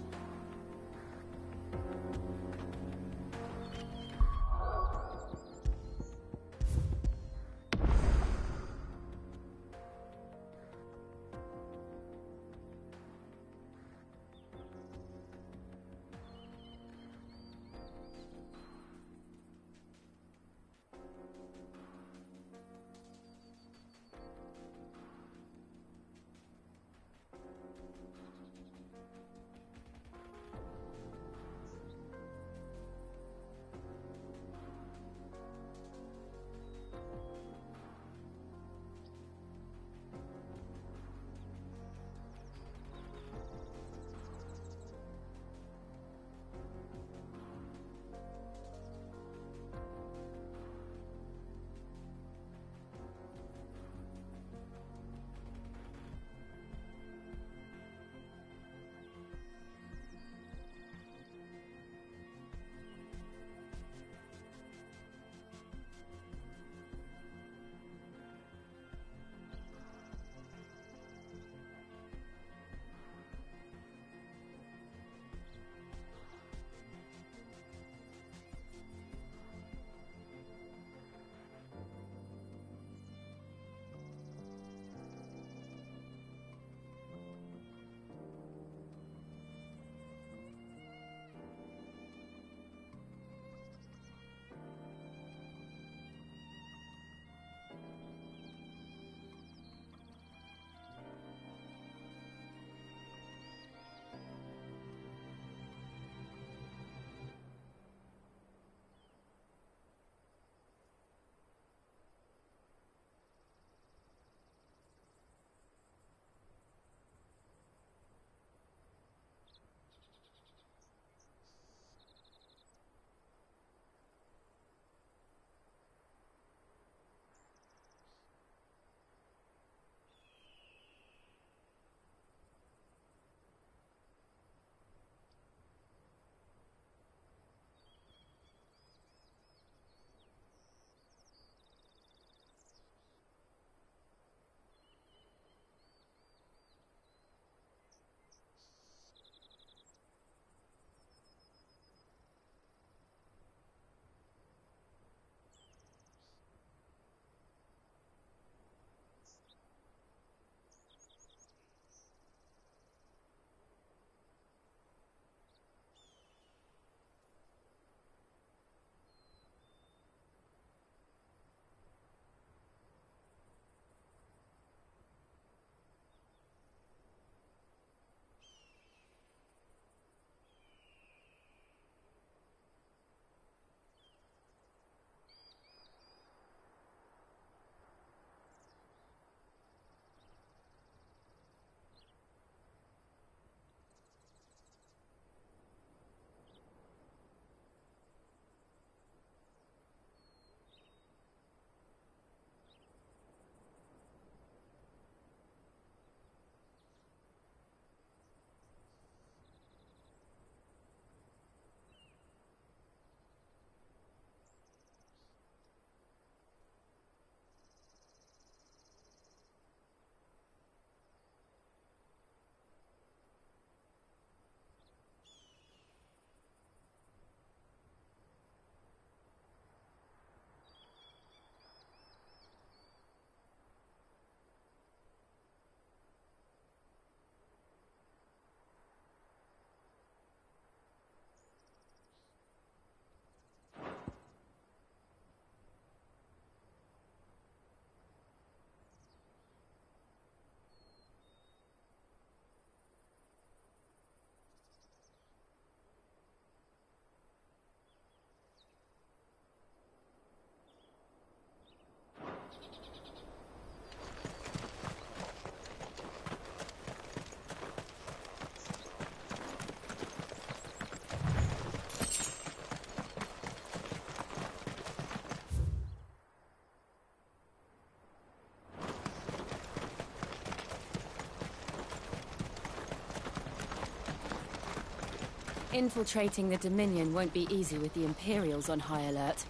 Infiltrating the Dominion won't be easy with the Imperials on high alert.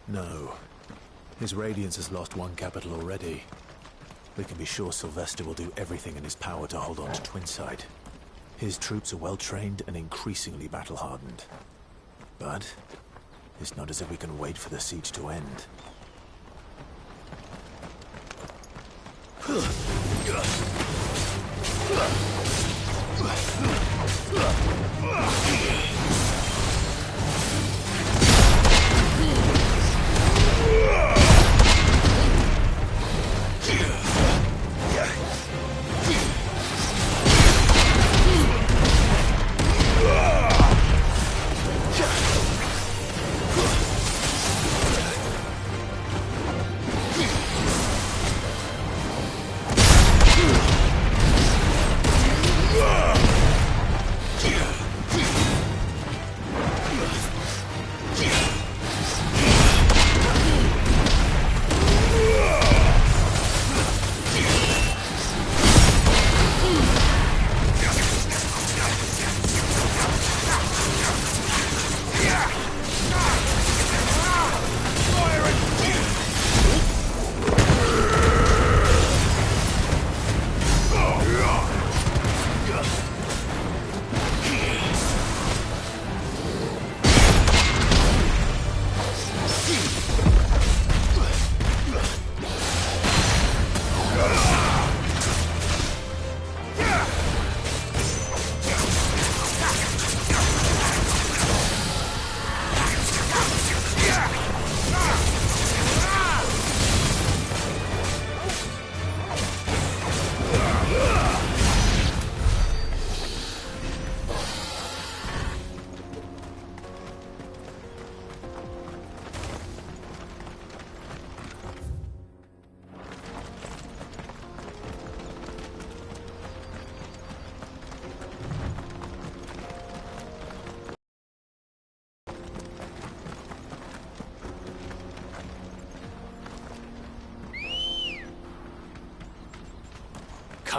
No. His Radiance has lost one capital already. We can be sure Sylvester will do everything in his power to hold on to Twinside. His troops are well-trained and increasingly battle-hardened. But it's not as if we can wait for the siege to end.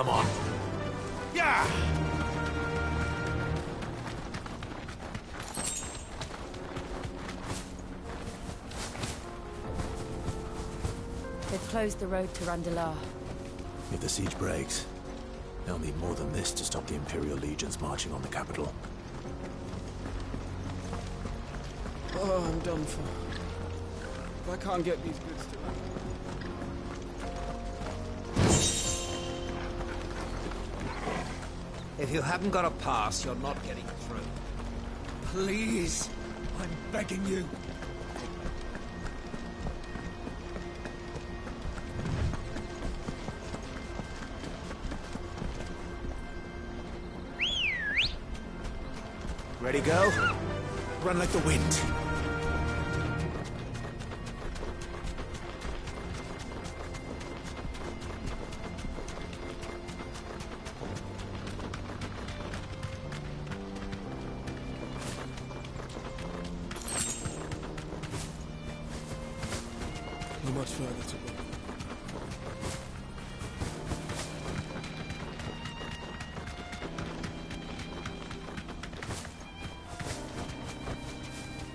Come on. Yeah! They've closed the road to Randalar. If the siege breaks, they'll need more than this to stop the Imperial legions marching on the capital. Oh, I'm done for. If I can't get these goods to If you haven't got a pass, you're not getting through. Please, I'm begging you. Ready, go? Run like the wind. Not much further to go.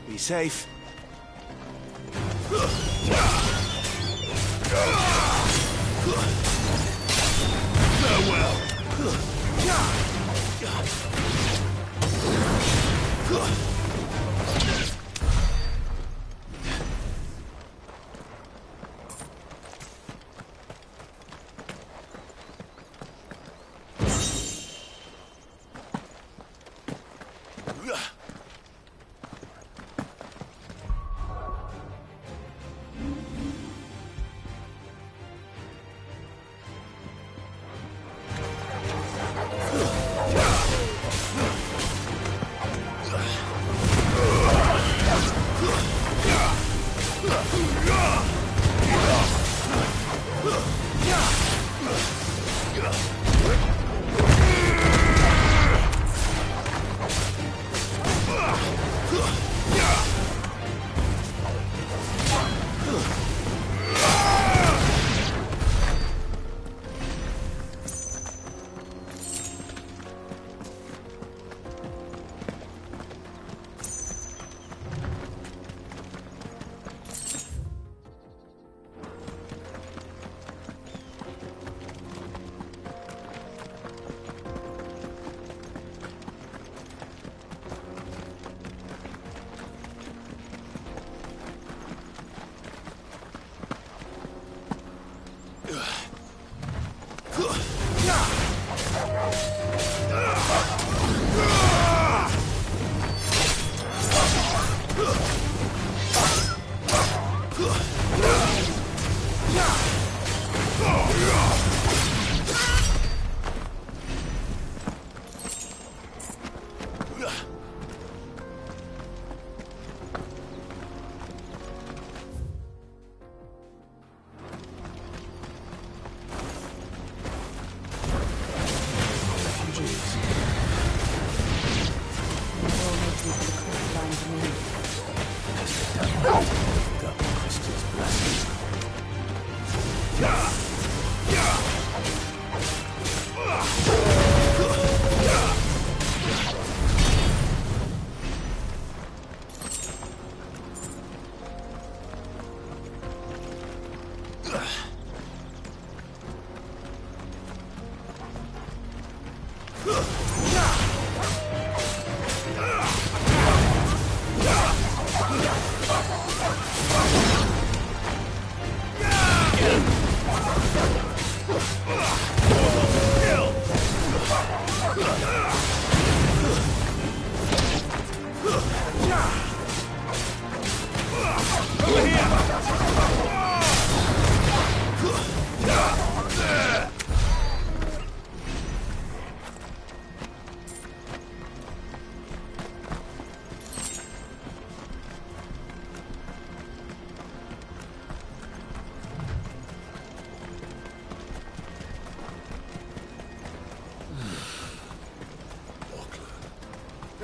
Be safe. Farewell.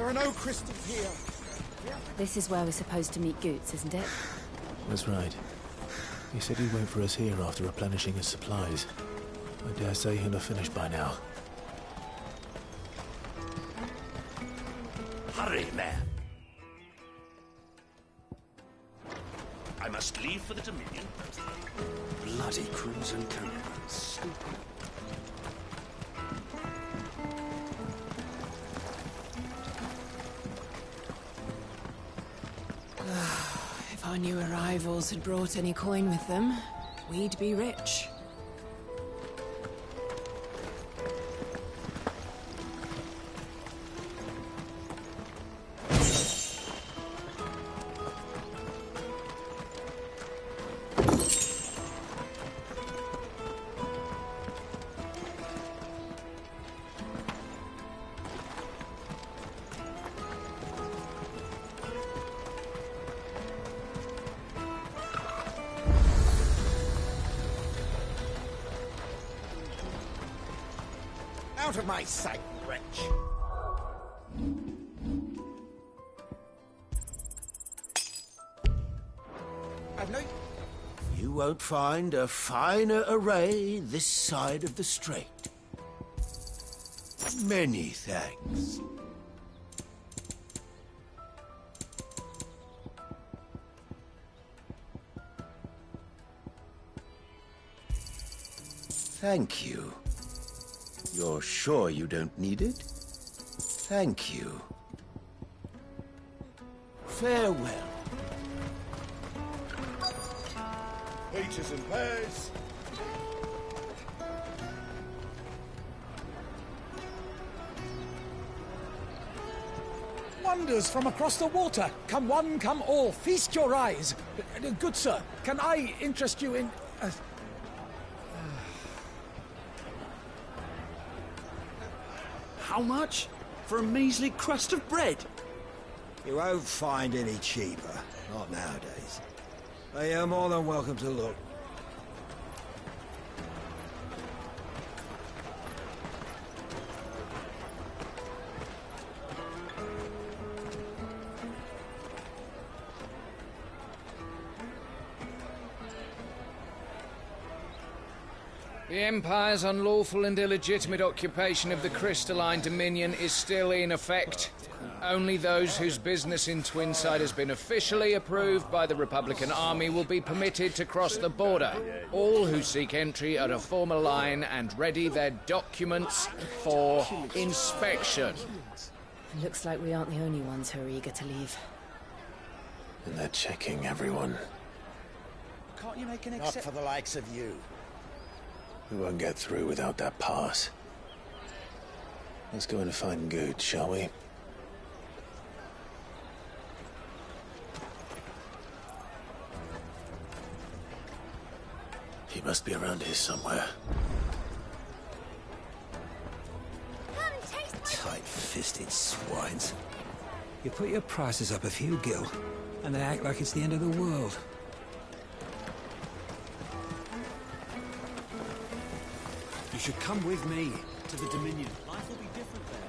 There are no crystals here. This is where we're supposed to meet Goots, isn't it? That's right. He said he'd wait for us here after replenishing his supplies. I dare say he'll have finished by now. Hurry, man. I must leave for the Dominion. Bloody crimson cannons. If our new arrivals had brought any coin with them, we'd be rich. Out of my sight, wretch! I've no... You won't find a finer array this side of the strait. Many thanks. Thank you. You're sure you don't need it? Thank you. Farewell. Peaches and pears. Wonders from across the water. Come one, come all. Feast your eyes. Good sir, can I interest you in... How much? For a measly crust of bread? You won't find any cheaper. Not nowadays. But you're more than welcome to look. The Empire's unlawful and illegitimate occupation of the Crystalline Dominion is still in effect. Only those whose business in Twinside has been officially approved by the Republican Army will be permitted to cross the border. All who seek entry are to form a line and ready their documents for inspection. Looks like we aren't the only ones who are eager to leave. And they're checking everyone. Can't you make an Not for the likes of you. We won't get through without that pass. Let's go and find Good, shall we? He must be around here somewhere. Tight-fisted swines. You put your prices up a few gil, and they act like it's the end of the world. You should come with me to the Dominion. Life will be different there.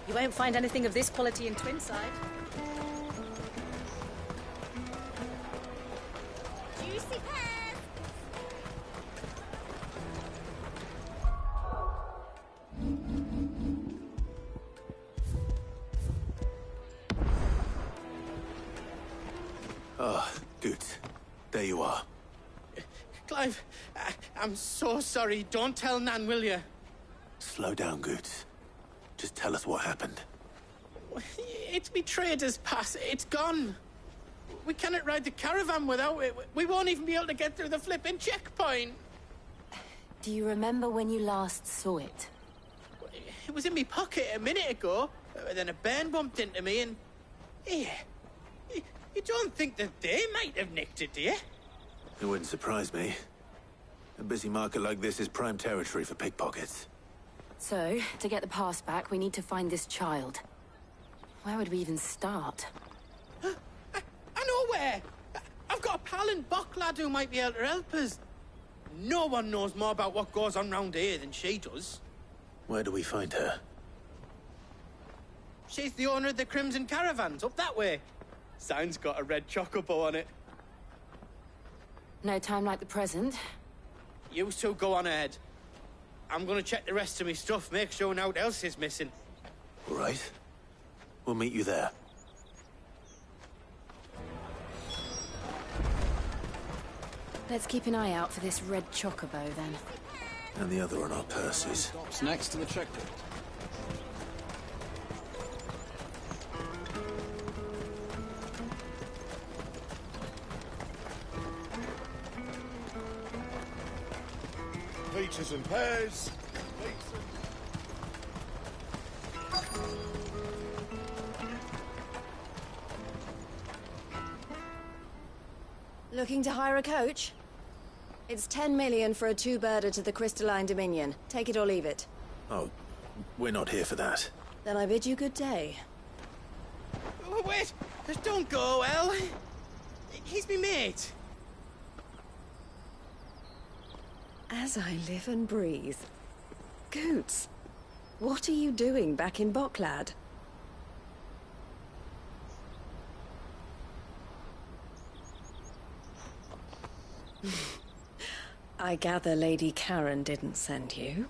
You won't find anything of this quality in Twinside. Juicy pears! Ah, Good. There you are. Clive, I'm so sorry. Don't tell Nan, will you? Slow down, Good. Just tell us what happened. It's me trader's pass. It's gone. We cannot ride the caravan without it. We won't even be able to get through the flipping checkpoint. Do you remember when you last saw it? It was in my pocket a minute ago. Then a bairn bumped into me and... Here. You don't think that they might have nicked it, do you? It wouldn't surprise me. A busy market like this is prime territory for pickpockets. So, to get the pass back, we need to find this child. Where would we even start? I know where! I've got a pal in Bock lad who might be able to help us. No one knows more about what goes on round here than she does. Where do we find her? She's the owner of the Crimson Caravans, up that way. Sign's got a red chocobo on it. No time like the present. You two go on ahead. I'm gonna check the rest of my stuff, make sure naught else is missing. All right. We'll meet you there. Let's keep an eye out for this red chocobo, then. And the other on our purses. Stops next to the checkpoint. Peaches and pears. Looking to hire a coach? It's 10 million for a two-birder to the Crystalline Dominion. Take it or leave it. Oh, we're not here for that. Then I bid you good day. Oh, wait! Just don't go, El. He's me mate. As I live and breathe. Goots, what are you doing back in Bocklad? I gather Lady Karen didn't send you.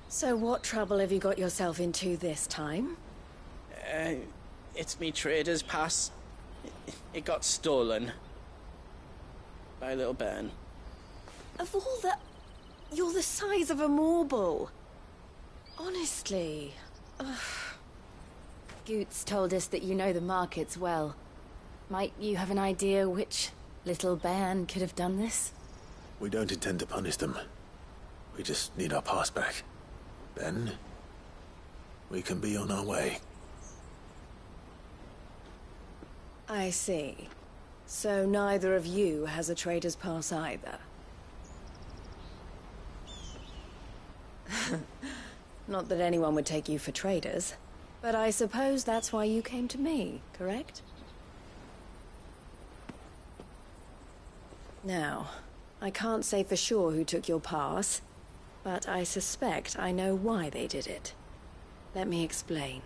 So what trouble have you got yourself into this time? It's me trader's pass. It got stolen. By a little bairn. Of all the... You're the size of a marble. Honestly. Ugh. Goots told us that you know the markets well. Might you have an idea which little bairn could have done this? We don't intend to punish them. We just need our pass back. Then, we can be on our way. I see. So neither of you has a trader's pass either. Not that anyone would take you for traders, but I suppose that's why you came to me, correct? Now, I can't say for sure who took your pass, but I suspect I know why they did it. Let me explain.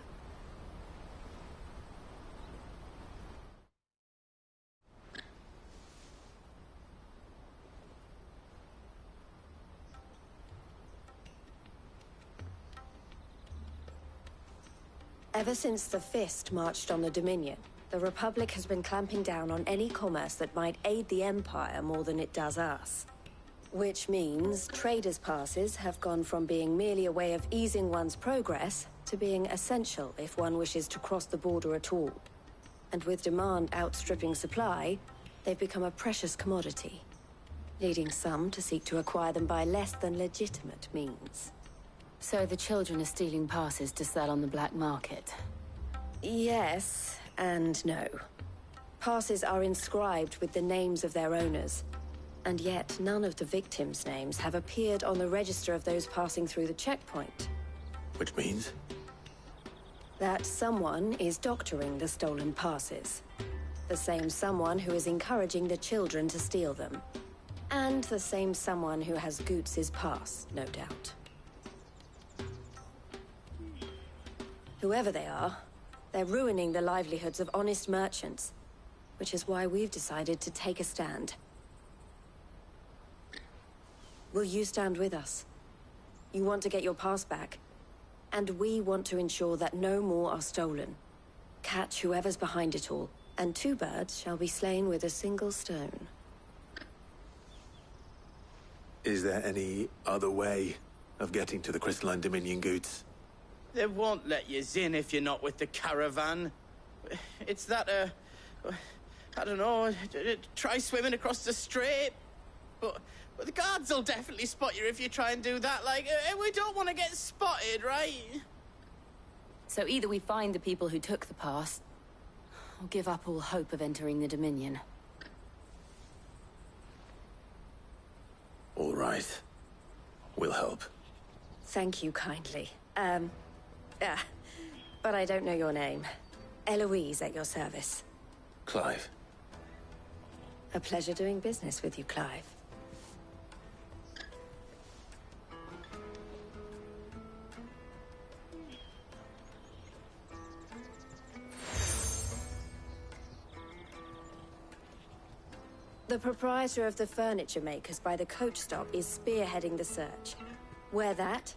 Ever since the Fist marched on the Dominion, the Republic has been clamping down on any commerce that might aid the Empire more than it does us. Which means traders' passes have gone from being merely a way of easing one's progress to being essential if one wishes to cross the border at all. And with demand outstripping supply, they've become a precious commodity, leading some to seek to acquire them by less than legitimate means. So the children are stealing passes to sell on the black market? Yes, and no. Passes are inscribed with the names of their owners, and yet none of the victims' names have appeared on the register of those passing through the checkpoint. Which means? That someone is doctoring the stolen passes. The same someone who is encouraging the children to steal them. And the same someone who has Goots's pass, no doubt. Whoever they are, they're ruining the livelihoods of honest merchants, which is why we've decided to take a stand. Will you stand with us? You want to get your pass back, and we want to ensure that no more are stolen. Catch whoever's behind it all, and 2 birds shall be slain with a single stone. Is there any other way of getting to the Crystalline Dominion Goots? They won't let you in if you're not with the caravan. It's that, I don't know, try swimming across the strait. But the guards will definitely spot you if you try and do that. Like, we don't want to get spotted, right? So either we find the people who took the pass, or give up all hope of entering the Dominion. All right. We'll help. Thank you kindly. But I don't know your name. Eloise at your service. Clive. A pleasure doing business with you, Clive. The proprietor of the furniture makers by the coach stop is spearheading the search. Wear that,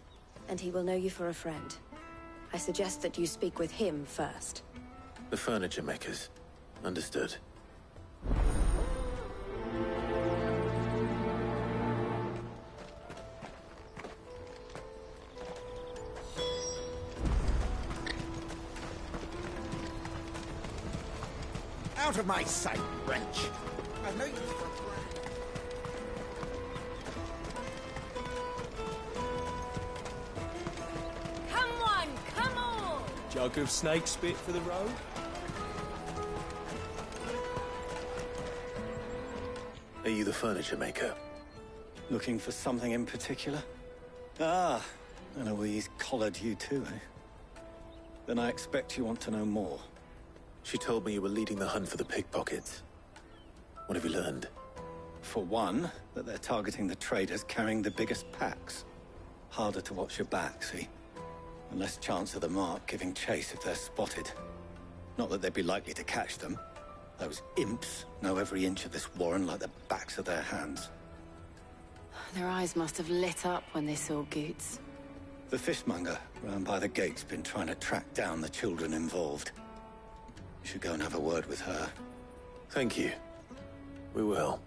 and he will know you for a friend. I suggest that you speak with him first. The furniture makers. Understood. Out of my sight, wretch! I've no use for a plan. Come on! Jug of snake spit for the road? Are you the furniture maker? Looking for something in particular? Ah, Eloise collared you too, eh? Then I expect you want to know more. She told me you were leading the hunt for the pickpockets. What have you learned? For one, that they're targeting the traders carrying the biggest packs. Harder to watch your back, see? And less chance of the mark giving chase if they're spotted. Not that they'd be likely to catch them. Those imps know every inch of this warren like the backs of their hands. Their eyes must have lit up when they saw Goots. The fishmonger round by the gate's been trying to track down the children involved. You should go and have a word with her. Thank you. We will.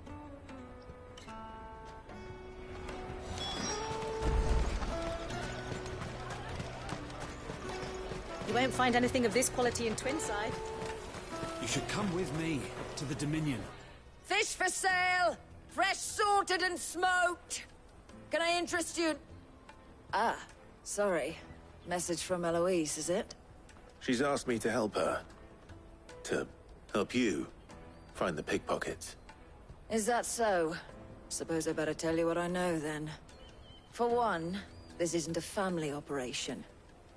You won't find anything of this quality in Twinside. You should come with me to the Dominion. Fish for sale! Fresh sorted and smoked! Can I interest you? Ah, sorry. Message from Eloise, is it? She's asked me to help her. To help you find the pickpockets. Is that so? Suppose I better tell you what I know, then. For one, this isn't a family operation.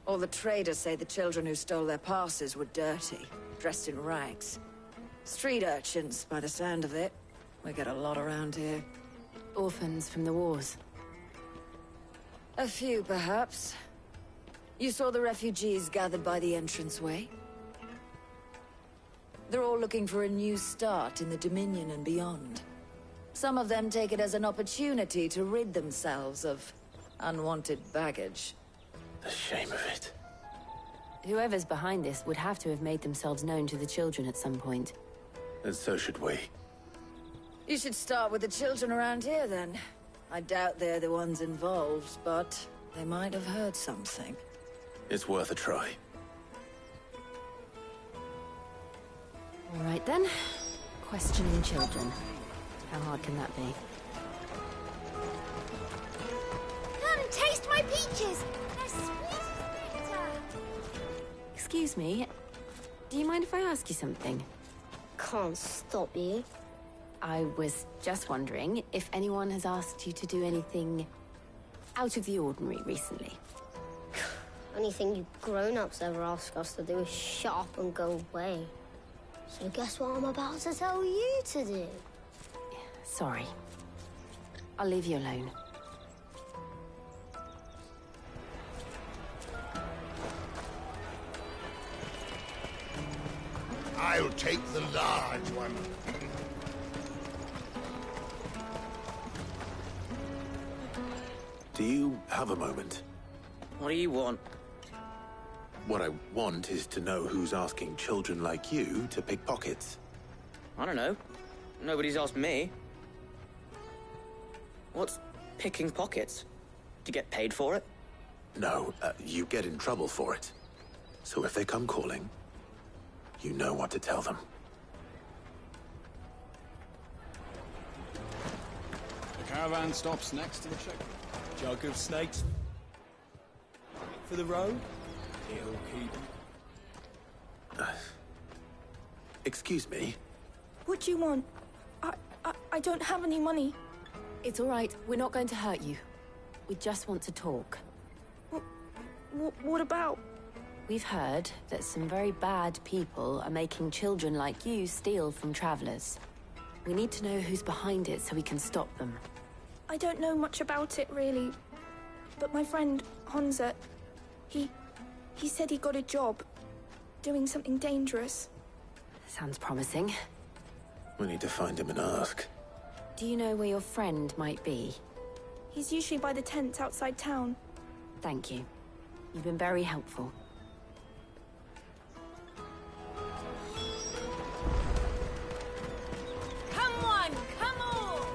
All the traders say the children who stole their passes were dirty, dressed in rags. Street urchins, by the sound of it. We get a lot around here. Orphans from the wars. A few, perhaps. You saw the refugees gathered by the entranceway? They're all looking for a new start in the Dominion and beyond. Some of them take it as an opportunity to rid themselves of unwanted baggage. The shame of it. Whoever's behind this would have to have made themselves known to the children at some point. And so should we. You should start with the children around here, then. I doubt they're the ones involved, but they might have heard something. It's worth a try. All right then. Questioning children. How hard can that be? Come, taste my peaches! They're sweet as nectar! Excuse me, do you mind if I ask you something? Can't stop you. I was just wondering if anyone has asked you to do anything out of the ordinary recently. Anything you grown-ups ever ask us to do is shut up and go away. So guess what I'm about to tell you to do? Sorry. I'll leave you alone. I'll take the large one. Do you have a moment? What do you want? What I want is to know who's asking children like you to pick pockets. I don't know. Nobody's asked me. What's picking pockets? Do you get paid for it? No, you get in trouble for it. So if they come calling, you know what to tell them. The caravan stops next to the checkpoint. Jug of snakes. For the road. It'll keep. Excuse me? What do you want? I don't have any money. It's all right. We're not going to hurt you. We just want to talk. What about? We've heard that some very bad people are making children like you steal from travelers. We need to know who's behind it so we can stop them. I don't know much about it, really. But my friend, Hansa, he said he got a job doing something dangerous. Sounds promising. We need to find him and ask. Do you know where your friend might be? He's usually by the tents outside town. Thank you. You've been very helpful. Come on, come on!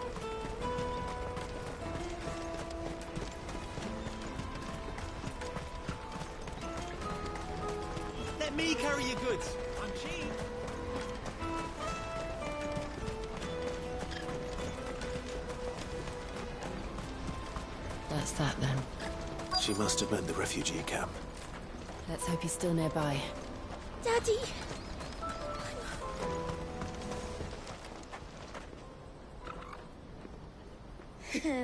Let me carry your goods. I'm cheap. That's that then. She must have meant the refugee camp. Let's hope he's still nearby. Daddy!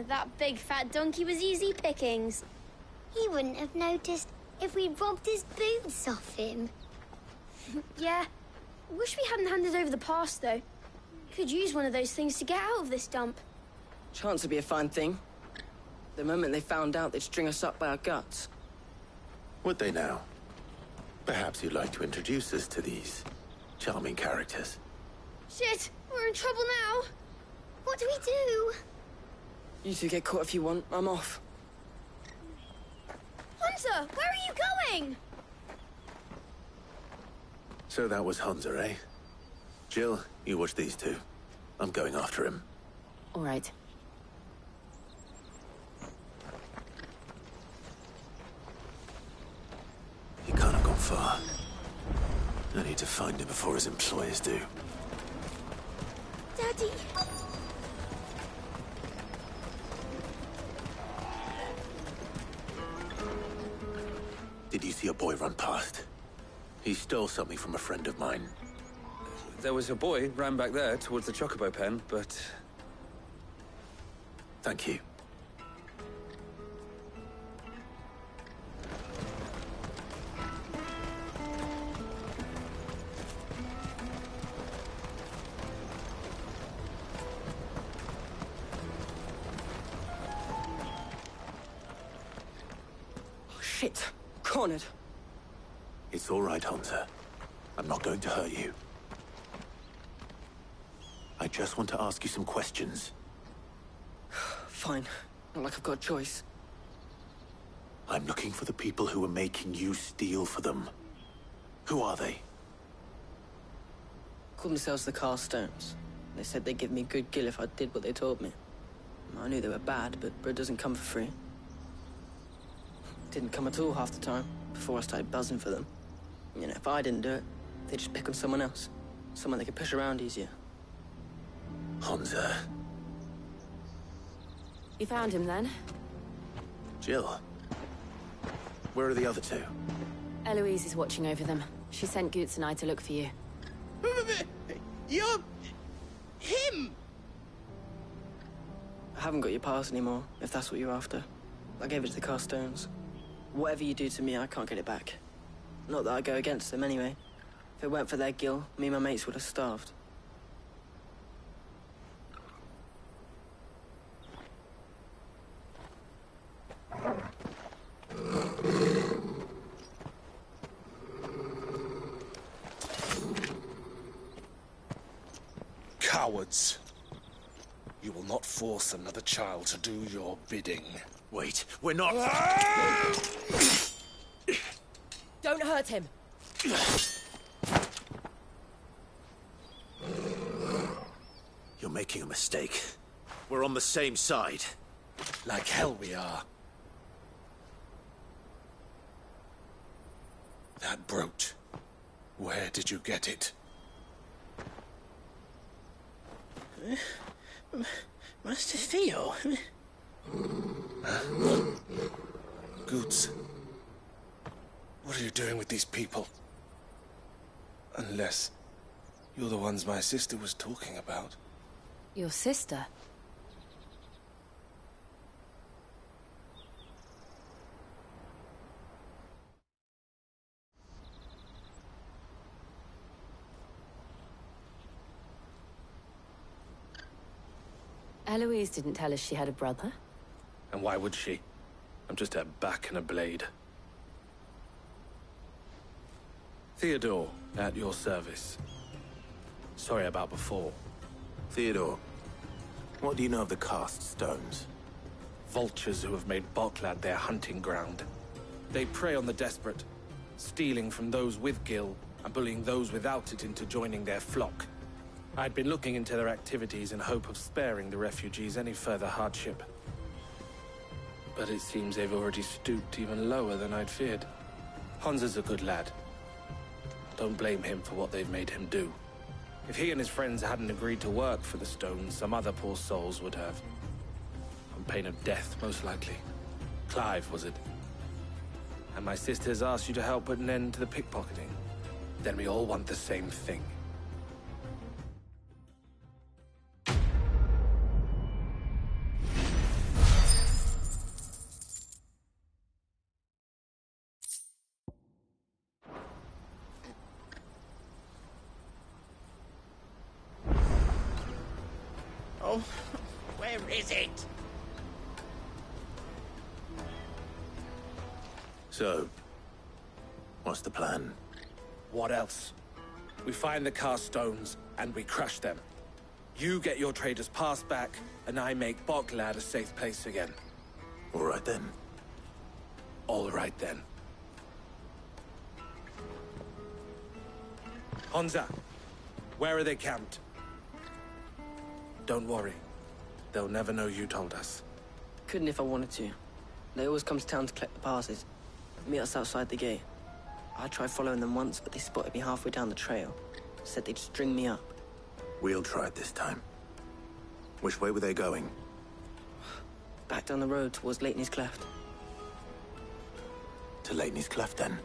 That big fat donkey was easy pickings. He wouldn't have noticed if we'd robbed his boots off him. Yeah. Wish we hadn't handed over the pass, though. Could use one of those things to get out of this dump. Chance would be a fine thing. The moment they found out, they'd string us up by our guts. Would they now? Perhaps you'd like to introduce us to these charming characters. Shit! We're in trouble now! What do we do? You two get caught if you want. I'm off. Hunter, where are you going? So that was Hansa, eh? Jill, you watch these two. I'm going after him. All right. He can't have gone far. I need to find him before his employers do. Daddy! Did you see a boy run past? He stole something from a friend of mine. There was a boy ran back there towards the chocobo pen, but... Thank you. Oh, shit. Cornered. It's all right, Hunter. I'm not going to hurt you. I just want to ask you some questions. Fine. Not like I've got a choice. I'm looking for the people who are making you steal for them. Who are they? Called themselves the Carstones. They said they'd give me good gill if I did what they told me. I knew they were bad, but bread doesn't come for free. Didn't come at all half the time. before I started buzzing for them. You know, if I didn't do it, they'd just pick on someone else. Someone they could push around easier. Honza. You found him then? Jill. Where are the other two? Eloise is watching over them. She sent Goots and I to look for you. You're... him! I haven't got your pass anymore, if that's what you're after. I gave it to the Carstones. Whatever you do to me, I can't get it back. Not that I go against them anyway. If it weren't for their guild, me and my mates would have starved. Cowards. You will not force another child to do your bidding. Wait, we're not... Don't hurt him! You're making a mistake. We're on the same side. Like hell we are. That brooch. Where did you get it? Master Theo? Goots. What are you doing with these people? Unless you're the ones my sister was talking about. Your sister? Eloise didn't tell us she had a brother. And why would she? I'm just her back and a blade. Theodore, at your service. Sorry about before. Theodore, what do you know of the cast stones? Vultures who have made Boklad their hunting ground. They prey on the desperate, stealing from those with Gil and bullying those without it into joining their flock. I'd been looking into their activities in hope of sparing the refugees any further hardship. But it seems they've already stooped even lower than I'd feared. Honza's a good lad. Don't blame him for what they've made him do. If he and his friends hadn't agreed to work for the stones, some other poor souls would have. On pain of death, most likely. Clive, was it? And my sisters asked you to help put an end to the pickpocketing. Then we all want the same thing. Oh, where is it? So, what's the plan? What else? We find the cast stones, and we crush them. You get your trader's pass back, and I make Boklad a safe place again. All right then. All right then. Honza, where are they camped? Don't worry. They'll never know you told us. Couldn't if I wanted to. They always come to town to collect the passes. Meet us outside the gate. I tried following them once, but they spotted me halfway down the trail. Said they'd string me up. We'll try it this time. Which way were they going? Back down the road towards Leitney's Cleft. To Leitney's Cleft, then.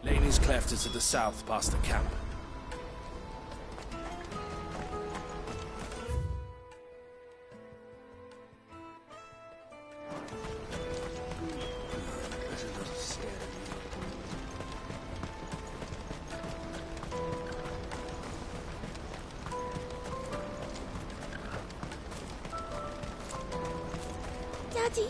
Laney's Cleft is to the south, past the camp. Daddy.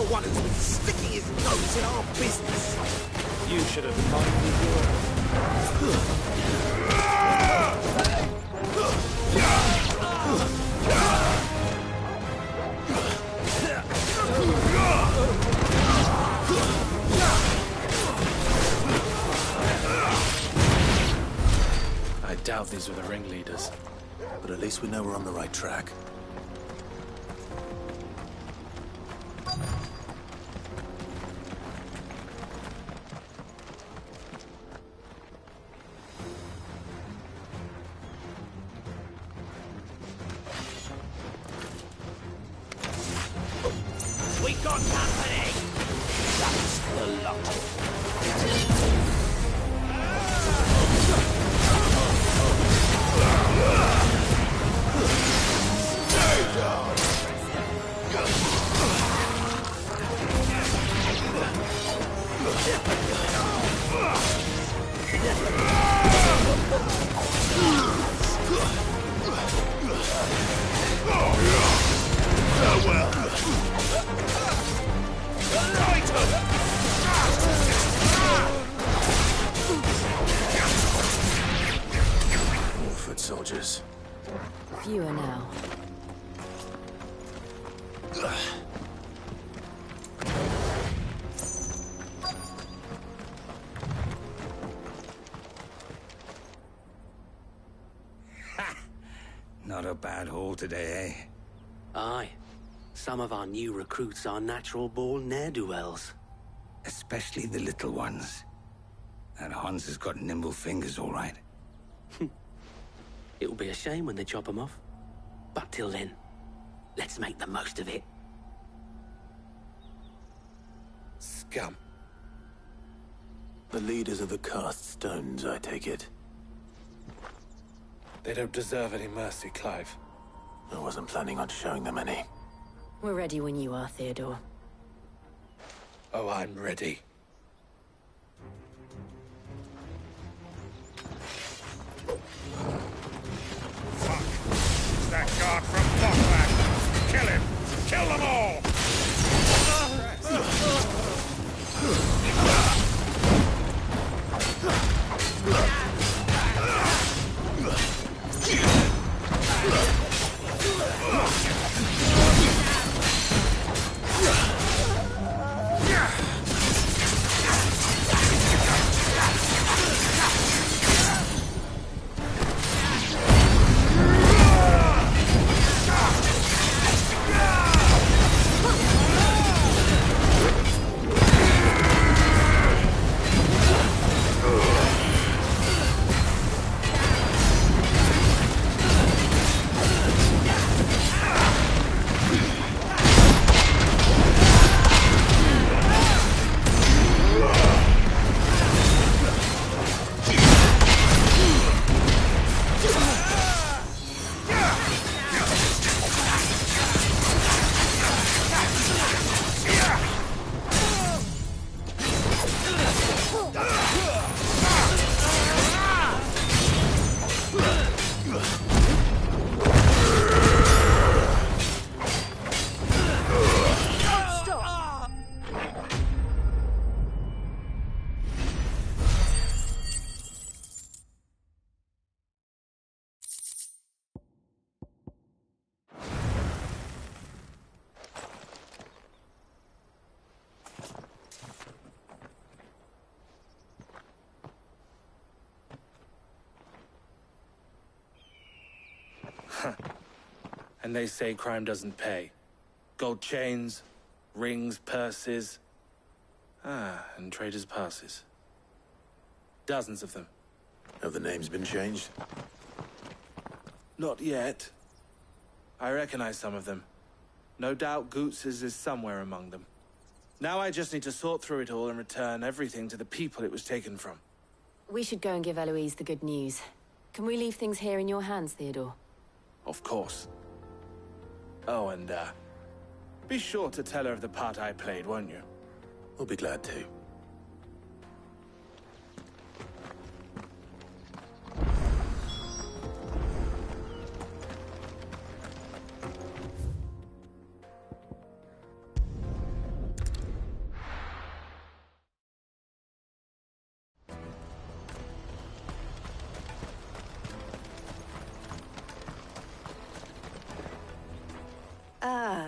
for one who's been sticking his nose in our business. You should have minded your... I doubt these were the ringleaders. But at least we know we're on the right track. We got company! That's the lot. More foot soldiers. Fewer now. Not a bad haul today, eh? Aye. Some of our new recruits are natural-born ne'er-do-wells. Especially the little ones. That Hans has got nimble fingers, all right. It'll be a shame when they chop them off. But till then, let's make the most of it. Scum. The leaders of the cast stones, I take it. They don't deserve any mercy, Clive. I wasn't planning on showing them any. We're ready when you are, Theodore. Oh, I'm ready. Fuck! That guard from Botland! Kill him! Kill them all! And they say crime doesn't pay. Gold chains, rings, purses. And traders' passes. Dozens of them. Have the names been changed? Not yet. I recognize some of them. No doubt Goots's is somewhere among them. Now I just need to sort through it all and return everything to the people it was taken from. We should go and give Eloise the good news. Can we leave things here in your hands, Theodore? Of course. Oh, and, be sure to tell her of the part I played, won't you? We'll be glad to.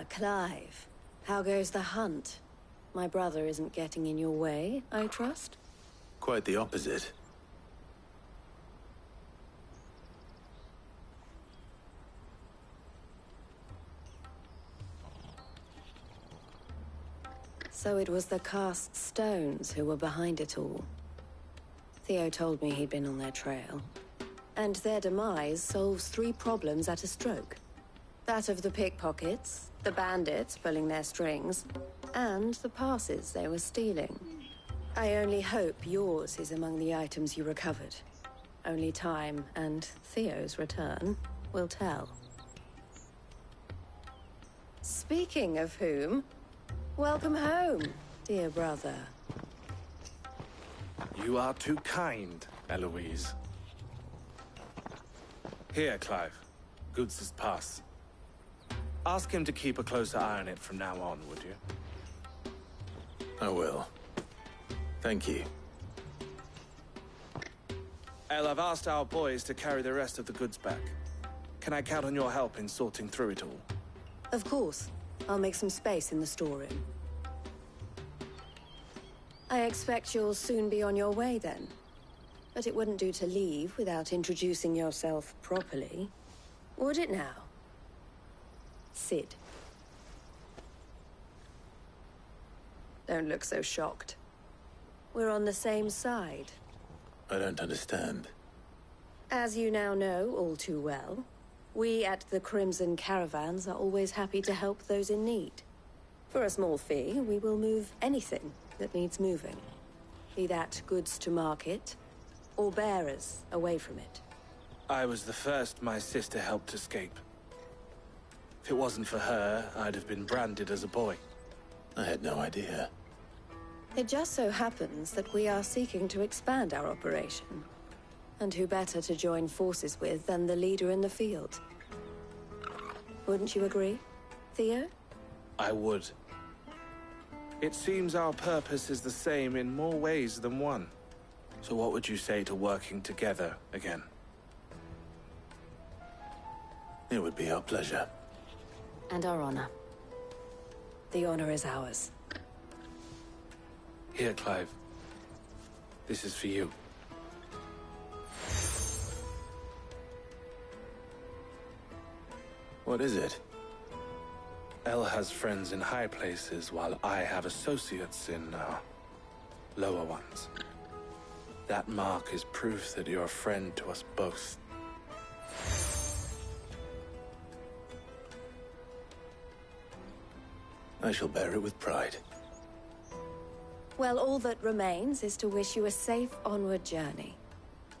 Clive. How goes the hunt? My brother isn't getting in your way, I trust? Quite the opposite. So it was the cast stones who were behind it all. Theo told me he'd been on their trail. And their demise solves 3 problems at a stroke. That of the pickpockets, the bandits pulling their strings, and the passes they were stealing. I only hope yours is among the items you recovered. Only time and Theo's return will tell. Speaking of whom, welcome home, dear brother. You are too kind, Eloise. Here, Clive. Goods' pass. Ask him to keep a closer eye on it from now on, would you? I will. Thank you. El, I've asked our boys to carry the rest of the goods back. Can I count on your help in sorting through it all? Of course. I'll make some space in the storeroom. I expect you'll soon be on your way then. But it wouldn't do to leave without introducing yourself properly. Would it now? Sid. Don't look so shocked. We're on the same side. I don't understand. As you now know all too well, we at the Crimson Caravans are always happy to help those in need. For a small fee, we will move anything that needs moving. Be that goods to market, or bearers away from it. I was the first my sister helped escape. If it wasn't for her, I'd have been branded as a boy. I had no idea. It just so happens that we are seeking to expand our operation. And who better to join forces with than the leader in the field? Wouldn't you agree, Theo? I would. It seems our purpose is the same in more ways than one. So what would you say to working together again? It would be our pleasure. And our honor. The honor is ours. Here, Clive. This is for you. What is it? El has friends in high places, while I have associates in, lower ones. That mark is proof that you're a friend to us both. I shall bear it with pride. Well, all that remains is to wish you a safe onward journey.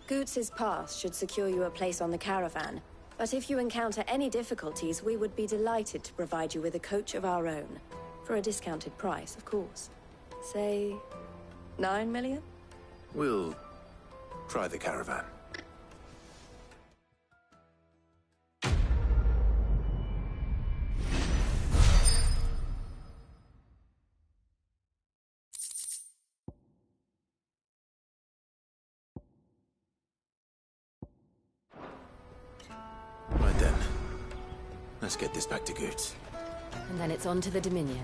Goots' pass should secure you a place on the caravan, but if you encounter any difficulties, we would be delighted to provide you with a coach of our own. For a discounted price, of course. Say, 9 million? We'll try the caravan. Right then. Let's get this back to Goots. And then it's on to the Dominion.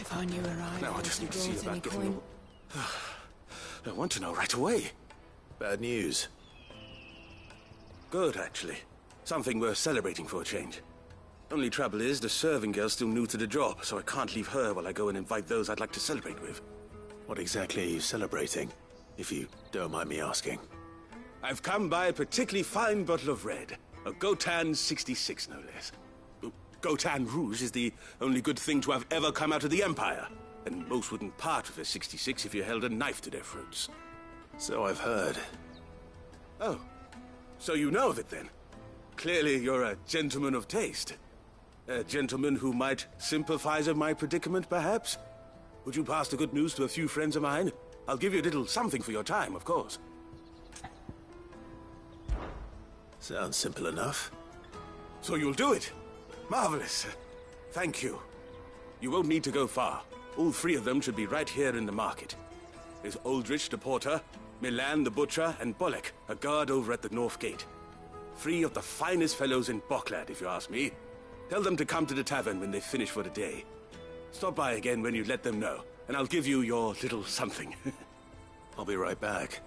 If I knew where Now I just need to see about getting I want to know right away. Bad news. Good, actually. Something worth celebrating for a change. Only trouble is, the serving girl's still new to the job, so I can't leave her while I go and invite those I'd like to celebrate with. What exactly are you celebrating, if you don't mind me asking? I've come by a particularly fine bottle of red. A Gotan 66, no less. Gotan Rouge is the only good thing to have ever come out of the Empire. And most wouldn't part with a 66 if you held a knife to their throats. So I've heard. Oh. So you know of it, then? Clearly you're a gentleman of taste. A gentleman who might sympathize with my predicament, perhaps? Would you pass the good news to a few friends of mine? I'll give you a little something for your time, of course. Sounds simple enough. So you'll do it? Marvelous. Thank you. You won't need to go far. All three of them should be right here in the market. There's Aldrich the porter, Milan the butcher, and Bolek, a guard over at the north gate. Three of the finest fellows in Boklad, if you ask me. Tell them to come to the tavern when they finish for the day. Stop by again when you let them know, and I'll give you your little something. I'll be right back.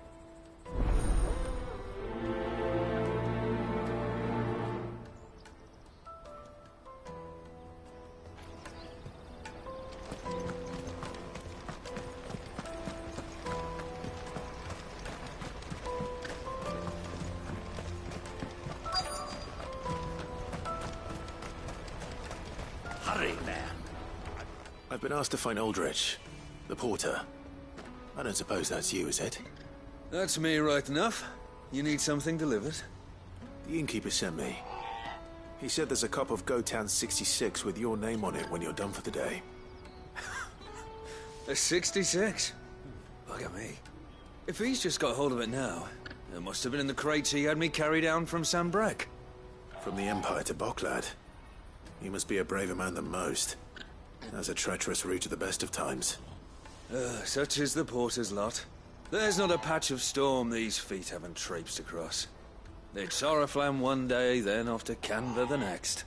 I've been asked to find Aldrich, the porter. I don't suppose that's you, is it? That's me right enough. You need something delivered? The innkeeper sent me. He said there's a cup of Gotan 66 with your name on it when you're done for the day. A 66? Look at me. If he's just got hold of it now, it must have been in the crates he had me carry down from Sambrek. From the Empire to Boklad. He must be a braver man than most. Has a treacherous route to the best of times. Such is the porter's lot. There's not a patch of storm these feet haven't traipsed across. It's Oriflamme one day, then off to Canva the next.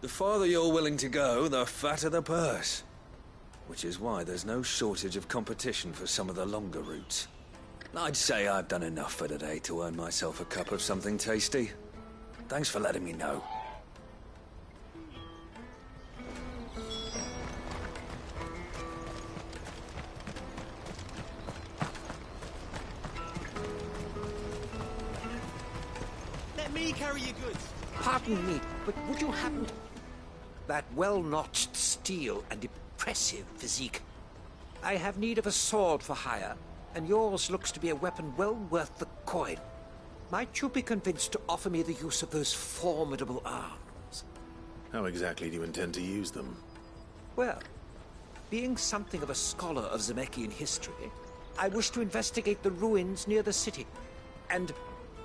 The farther you're willing to go, the fatter the purse. Which is why there's no shortage of competition for some of the longer routes. I'd say I've done enough for today to earn myself a cup of something tasty. Thanks for letting me know. Me carry your goods. Pardon me, but would you happen to... That well-notched steel and impressive physique. I have need of a sword for hire, and yours looks to be a weapon well worth the coin. Might you be convinced to offer me the use of those formidable arms? How exactly do you intend to use them? Well, being something of a scholar of Zemeckis history, I wish to investigate the ruins near the city, and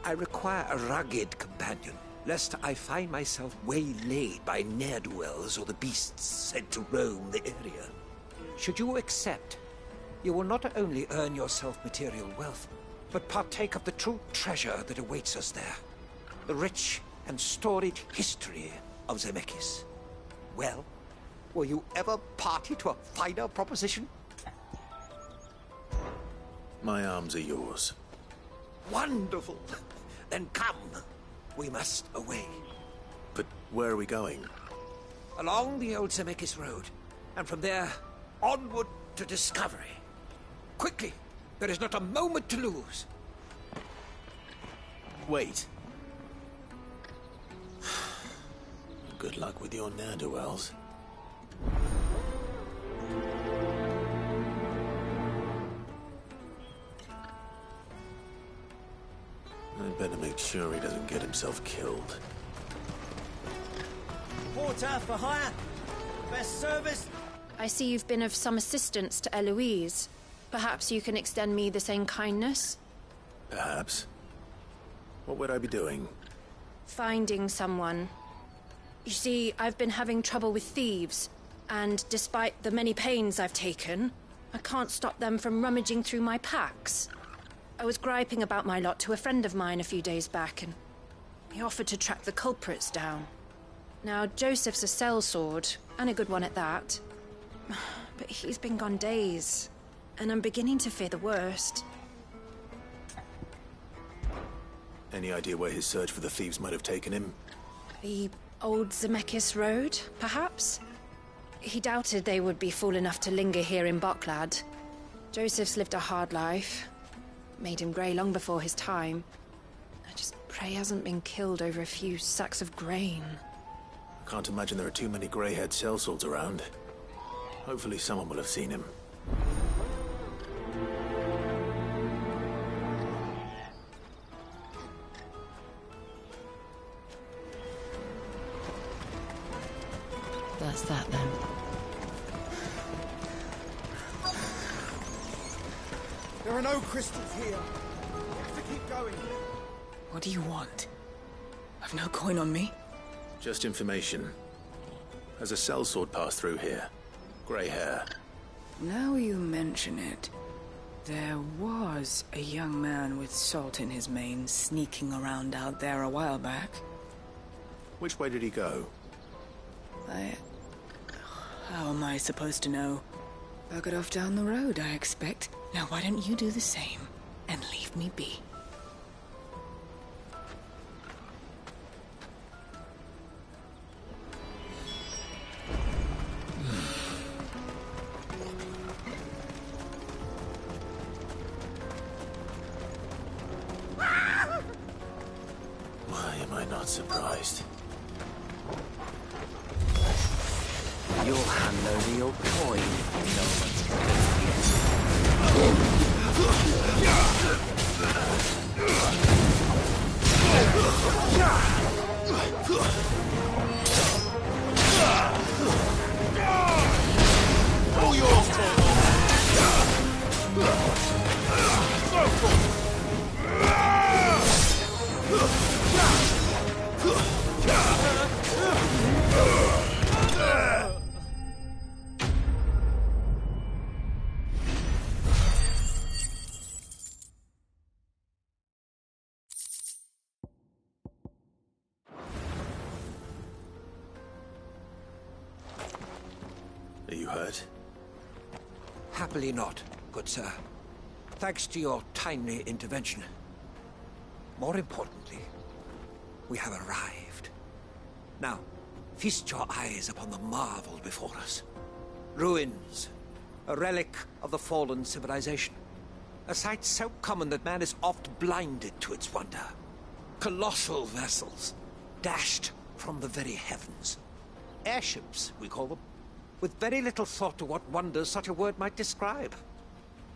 I require a rugged companion, lest I find myself waylaid by ne'er-do-wells or the beasts sent to roam the area. Should you accept, you will not only earn yourself material wealth, but partake of the true treasure that awaits us there. The rich and storied history of Zemeckis. Well, were you ever party to a finer proposition? My arms are yours. Wonderful! Then come. We must away. But where are we going? Along the old Zemeckis Road, and from there, onward to discovery. Quickly! There is not a moment to lose. Wait. Good luck with your ne'er-do-wells. I'd better make sure he doesn't get himself killed. Porter for hire. Best service. I see you've been of some assistance to Eloise. Perhaps you can extend me the same kindness? Perhaps. What would I be doing? Finding someone. You see, I've been having trouble with thieves, and despite the many pains I've taken, I can't stop them from rummaging through my packs. I was griping about my lot to a friend of mine a few days back, and he offered to track the culprits down. Now, Joseph's a sellsword, and a good one at that. But he's been gone days, and I'm beginning to fear the worst. Any idea where his search for the thieves might have taken him? The old Zemeckis Road, perhaps? He doubted they would be fool enough to linger here in Boklad. Joseph's lived a hard life. Made him grey long before his time. I just pray he hasn't been killed over a few sacks of grain. I can't imagine there are too many grey-haired sellswords around. Hopefully someone will have seen him. That's that then. There are no crystals here. We have to keep going. What do you want? I've no coin on me. Just information. Has a sellsword passed through here? Grey hair. Now you mention it, there was a young man with salt in his mane sneaking around out there a while back. Which way did he go? How am I supposed to know? Buggered off down the road, I expect. Now why don't you do the same and leave me be? Why am I not surprised? You'll hand over your coin if no one's All yours, Are you hurt? Happily not, good sir. Thanks to your timely intervention. More importantly, we have arrived. Now, feast your eyes upon the marvel before us. Ruins, a relic of the fallen civilization. A sight so common that man is oft blinded to its wonder. Colossal vessels, dashed from the very heavens. Airships, we call them, with very little thought to what wonders such a word might describe.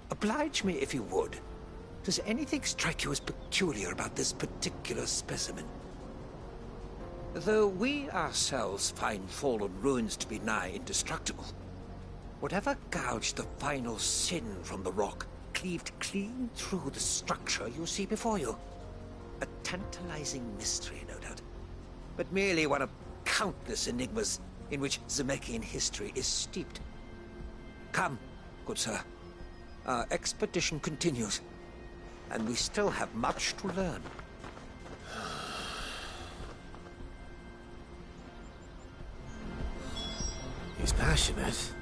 Oblige me if you would. Does anything strike you as peculiar about this particular specimen? Though we ourselves find fallen ruins to be nigh indestructible, whatever gouged the final sin from the rock cleaved clean through the structure you see before you. A tantalizing mystery, no doubt, but merely one of countless enigmas in which Zemeckhian history is steeped. Come, good sir. Our expedition continues, and we still have much to learn. He's passionate.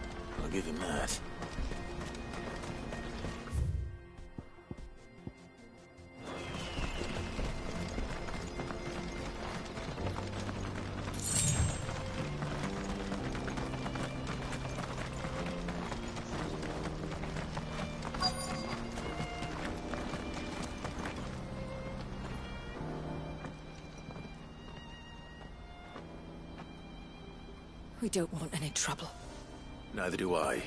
I'll give him that. We don't want any trouble. Neither do I.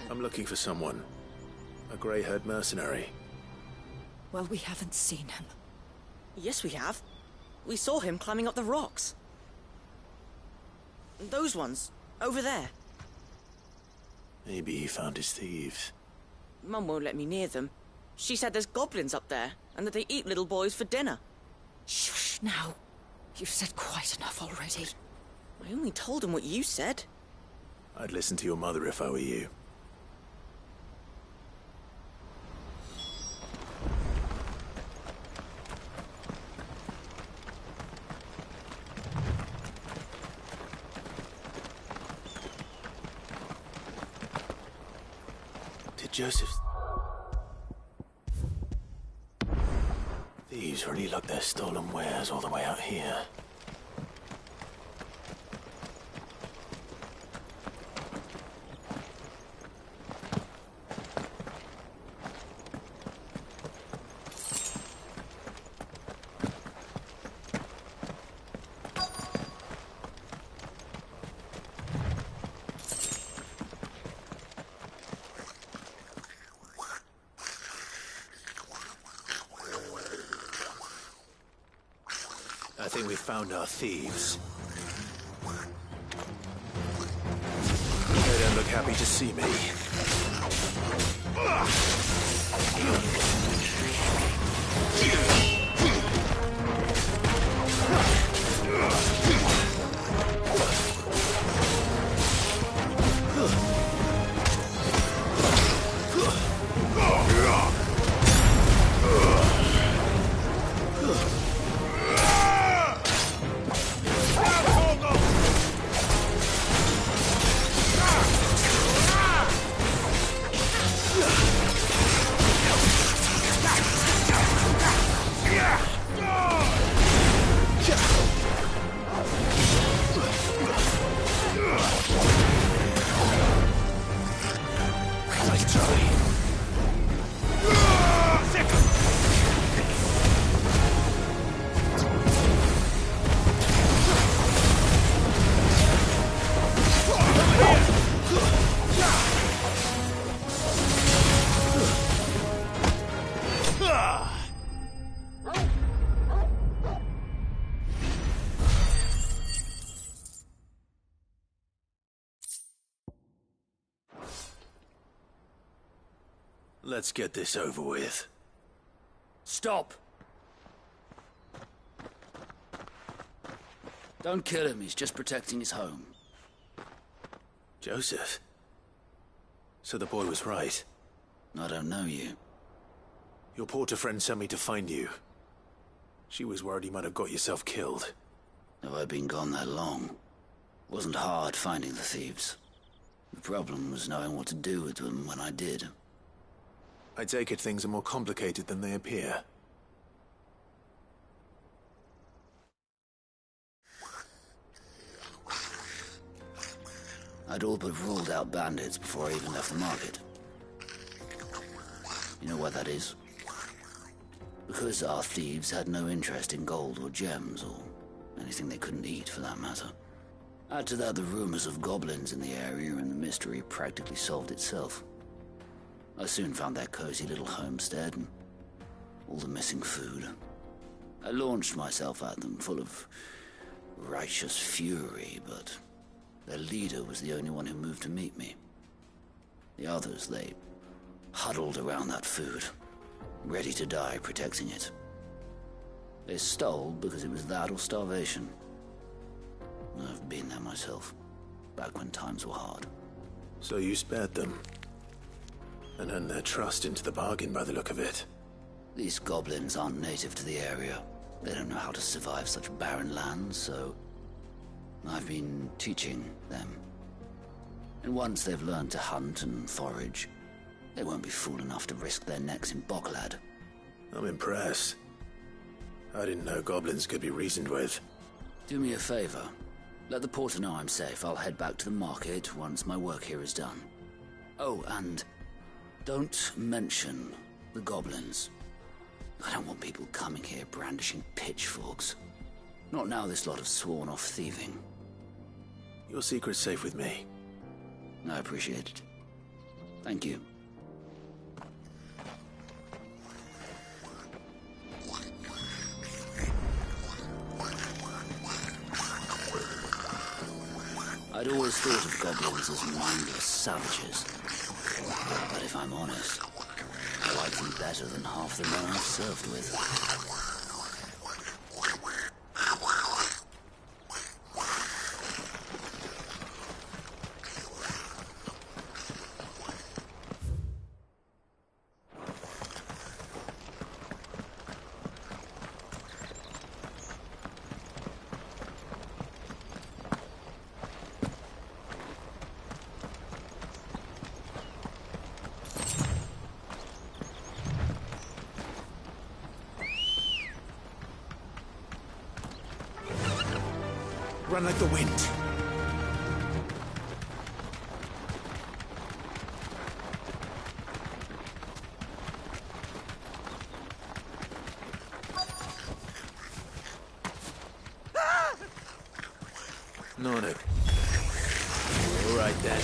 I'm looking for someone. A grey-haired mercenary. Well, we haven't seen him. Yes, we have. We saw him climbing up the rocks. Those ones, over there. Maybe he found his thieves. Mum won't let me near them. She said there's goblins up there, and that they eat little boys for dinner. Shush now. You've said quite enough already. I only told him what you said. I'd listen to your mother if I were you. Did Joseph's thieves really lug their stolen wares all the way out here? I think we've found our thieves. They don't look happy to see me. Let's get this over with. Stop! Don't kill him, he's just protecting his home. Joseph? So the boy was right. I don't know you. Your porter friend sent me to find you. She was worried you might have got yourself killed. Have I been gone that long? It wasn't hard finding the thieves. The problem was knowing what to do with them when I did. I take it things are more complicated than they appear. I'd all but ruled out bandits before I even left the market. You know why that is? Because our thieves had no interest in gold or gems, or anything they couldn't eat for that matter. Add to that the rumors of goblins in the area, and the mystery practically solved itself. I soon found their cozy little homestead and all the missing food. I launched myself at them, full of righteous fury, but their leader was the only one who moved to meet me. The others, they huddled around that food, ready to die protecting it. They stole because it was that or starvation. I've been there myself, back when times were hard. So you spared them, and earned their trust into the bargain by the look of it. These goblins aren't native to the area. They don't know how to survive such barren lands, so I've been teaching them. And once they've learned to hunt and forage, they won't be fool enough to risk their necks in Boklad. I'm impressed. I didn't know goblins could be reasoned with. Do me a favor. Let the porter know I'm safe. I'll head back to the market once my work here is done. Oh, and don't mention the goblins. I don't want people coming here brandishing pitchforks. Not now this lot have sworn off thieving. Your secret's safe with me. I appreciate it. Thank you. I'd always thought of goblins as mindless savages. But if I'm honest, I like them better than half the men I've served with. Run like the wind. No. All right then.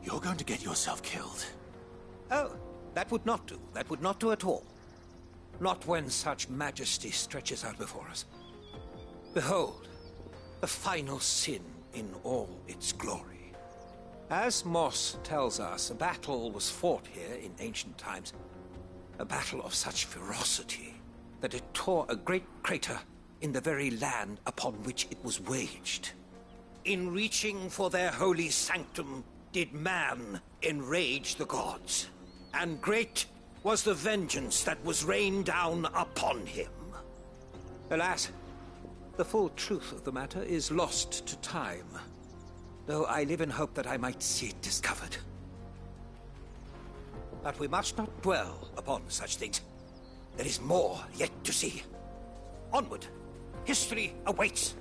You're going to get yourself killed. Oh, that would not do. That would not do at all. Not when such majesty stretches out before us. Behold, the final sin in all its glory. As Moss tells us, a battle was fought here in ancient times. A battle of such ferocity that it tore a great crater in the very land upon which it was waged. In reaching for their holy sanctum, did man enrage the gods, and great was the vengeance that was rained down upon him. Alas, the full truth of the matter is lost to time, though I live in hope that I might see it discovered. But we must not dwell upon such things. There is more yet to see. Onward! History awaits!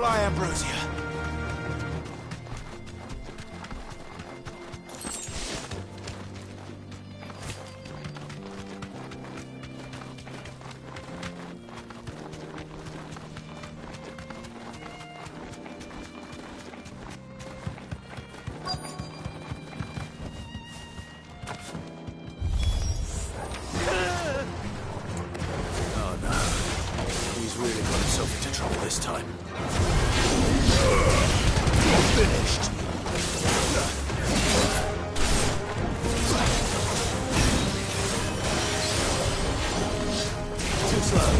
Fly, Ambrosia. Oh no. He's really got himself into trouble this time. Finished. Too slow.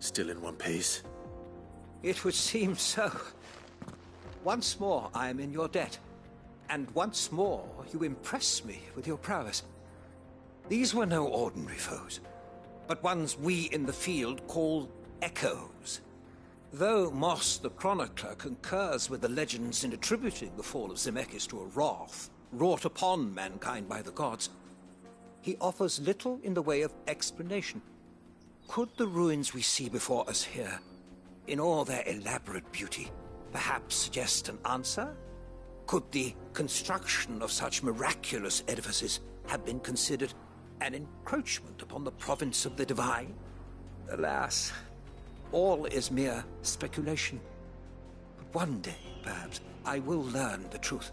Still in one piece? It would seem so. Once more I am in your debt, and once more you impress me with your prowess. These were no ordinary foes, but ones we in the field call echoes. Though Moss the Chronicler concurs with the legends in attributing the fall of Zemeckis to a wrath wrought upon mankind by the gods, he offers little in the way of explanation. Could the ruins we see before us here, in all their elaborate beauty, perhaps suggest an answer? Could the construction of such miraculous edifices have been considered an encroachment upon the province of the divine? Alas, all is mere speculation. But one day, perhaps, I will learn the truth.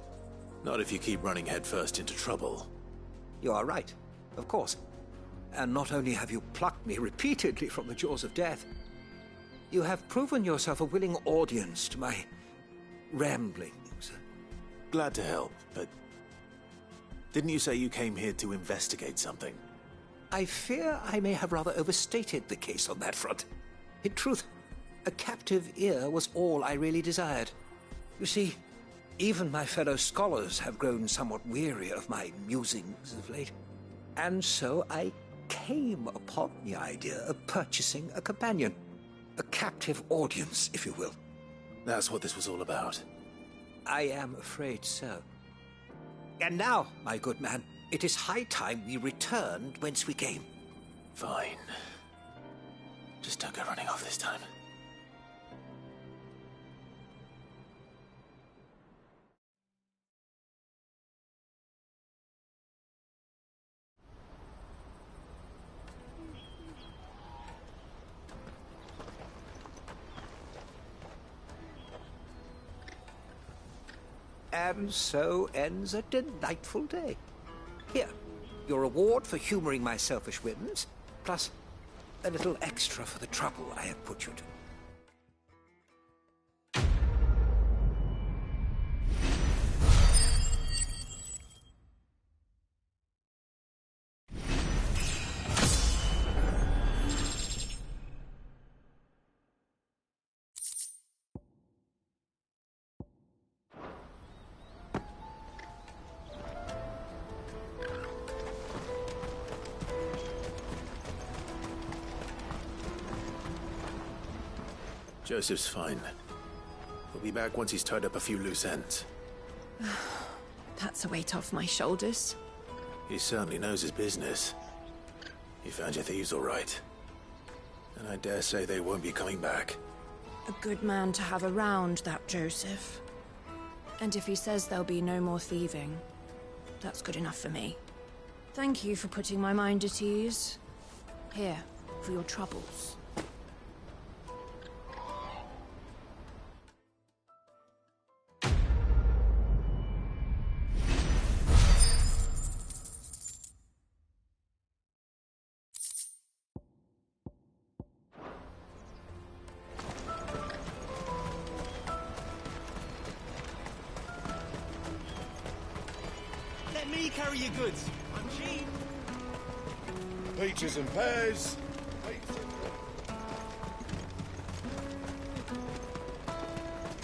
Not if you keep running headfirst into trouble. You are right, of course. And not only have you plucked me repeatedly from the jaws of death, you have proven yourself a willing audience to my ramblings. Glad to help, but didn't you say you came here to investigate something? I fear I may have rather overstated the case on that front. In truth, a captive ear was all I really desired. You see, even my fellow scholars have grown somewhat weary of my musings of late. And so I came upon the idea of purchasing a companion. A captive audience, if you will. That's what this was all about. I am afraid so. And now, my good man, it is high time we returned whence we came. Fine. Just don't go running off this time. And so ends a delightful day. Here, your reward for humoring my selfish whims, plus a little extra for the trouble I have put you to. Joseph's fine. He'll be back once he's tied up a few loose ends. That's a weight off my shoulders. He certainly knows his business. You found your thieves all right. And I dare say they won't be coming back. A good man to have around, that Joseph. And if he says there'll be no more thieving, that's good enough for me. Thank you for putting my mind at ease. Here, for your troubles. Let me carry your goods. I'm cheap. Peaches and pears.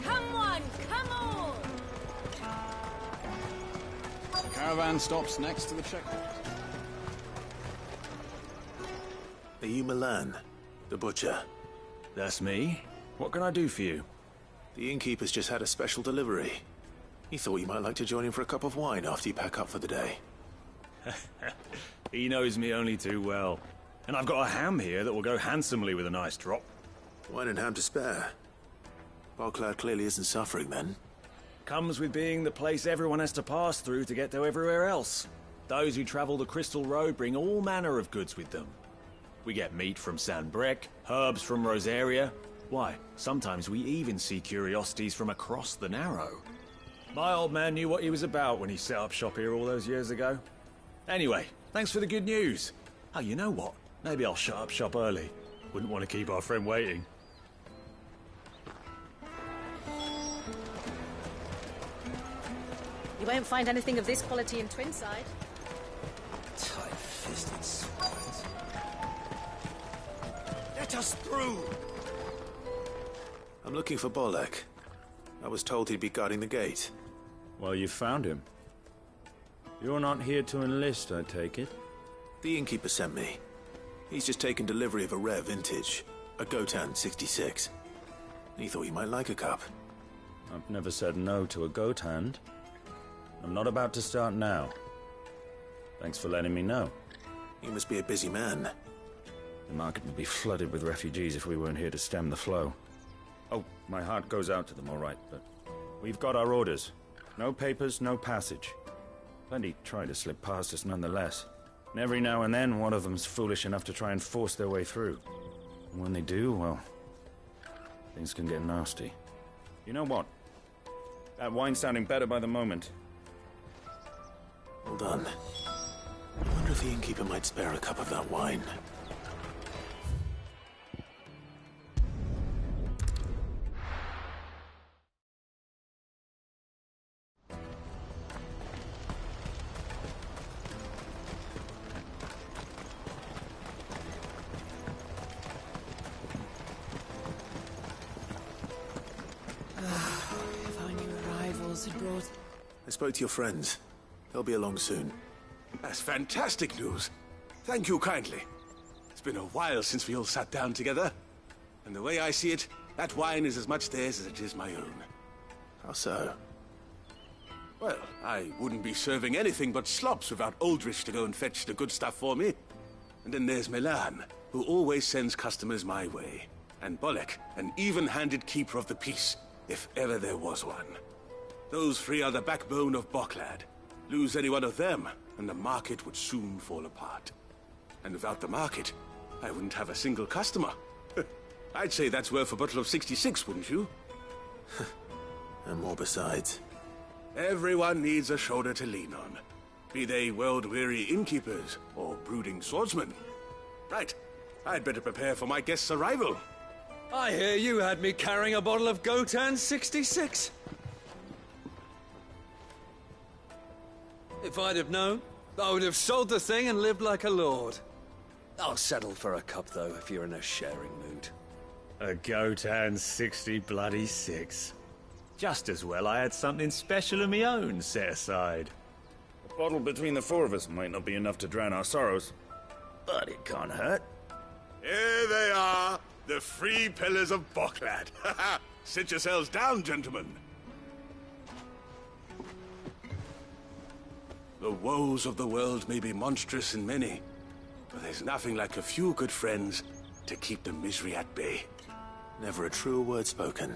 Come on, come on! The caravan stops next to the checkpoint. Are you Milan, the butcher? That's me. What can I do for you? The innkeeper's just had a special delivery. He thought you might like to join him for a cup of wine after you pack up for the day. He knows me only too well. And I've got a ham here that will go handsomely with a nice drop. Wine and ham to spare. Bocklad clearly isn't suffering then. Comes with being the place everyone has to pass through to get to everywhere else. Those who travel the Crystal Road bring all manner of goods with them. We get meat from San Brec, herbs from Rosaria. Why, sometimes we even see curiosities from across the Narrow. My old man knew what he was about when he set up shop here all those years ago. Anyway, thanks for the good news. Oh, you know what? Maybe I'll shut up shop early. Wouldn't want to keep our friend waiting. You won't find anything of this quality in Twinside. Tight-fisted swines. Let us through! I'm looking for Bolek. I was told he'd be guarding the gate. Well, you found him. You're not here to enlist, I take it? The innkeeper sent me. He's just taken delivery of a rare vintage, a Gotan 66. He thought you might like a cup. I've never said no to a goat hand. I'm not about to start now. Thanks for letting me know. You must be a busy man. The market would be flooded with refugees if we weren't here to stem the flow. Oh, my heart goes out to them, all right, but we've got our orders. No papers, no passage. Plenty try to slip past us nonetheless. And every now and then, one of them's foolish enough to try and force their way through. And when they do, well, things can get nasty. You know what? That wine's sounding better by the moment. Hold on. I wonder if the innkeeper might spare a cup of that wine. I spoke to your friends. They'll be along soon. That's fantastic news. Thank you kindly. It's been a while since we all sat down together. And the way I see it, that wine is as much theirs as it is my own. How so? Well, I wouldn't be serving anything but slops without Aldrich to go and fetch the good stuff for me. And then there's Milan, who always sends customers my way. And Bolek, an even-handed keeper of the peace, if ever there was one. Those three are the backbone of Bocklad. Lose any one of them, and the market would soon fall apart. And without the market, I wouldn't have a single customer. I'd say that's worth a bottle of 66, wouldn't you? And more besides. Everyone needs a shoulder to lean on. Be they world-weary innkeepers or brooding swordsmen. Right, I'd better prepare for my guest's arrival. I hear you had me carrying a bottle of Gotan 66. If I'd have known, I would have sold the thing and lived like a lord. I'll settle for a cup, though, if you're in a sharing mood. A Gotan 66. Just as well I had something special of my own set aside. A bottle between the four of us might not be enough to drown our sorrows, but it can't hurt. Here they are. The free pillars of Boklad. Sit yourselves down, gentlemen. The woes of the world may be monstrous and many, but there's nothing like a few good friends to keep the misery at bay. Never a truer word spoken.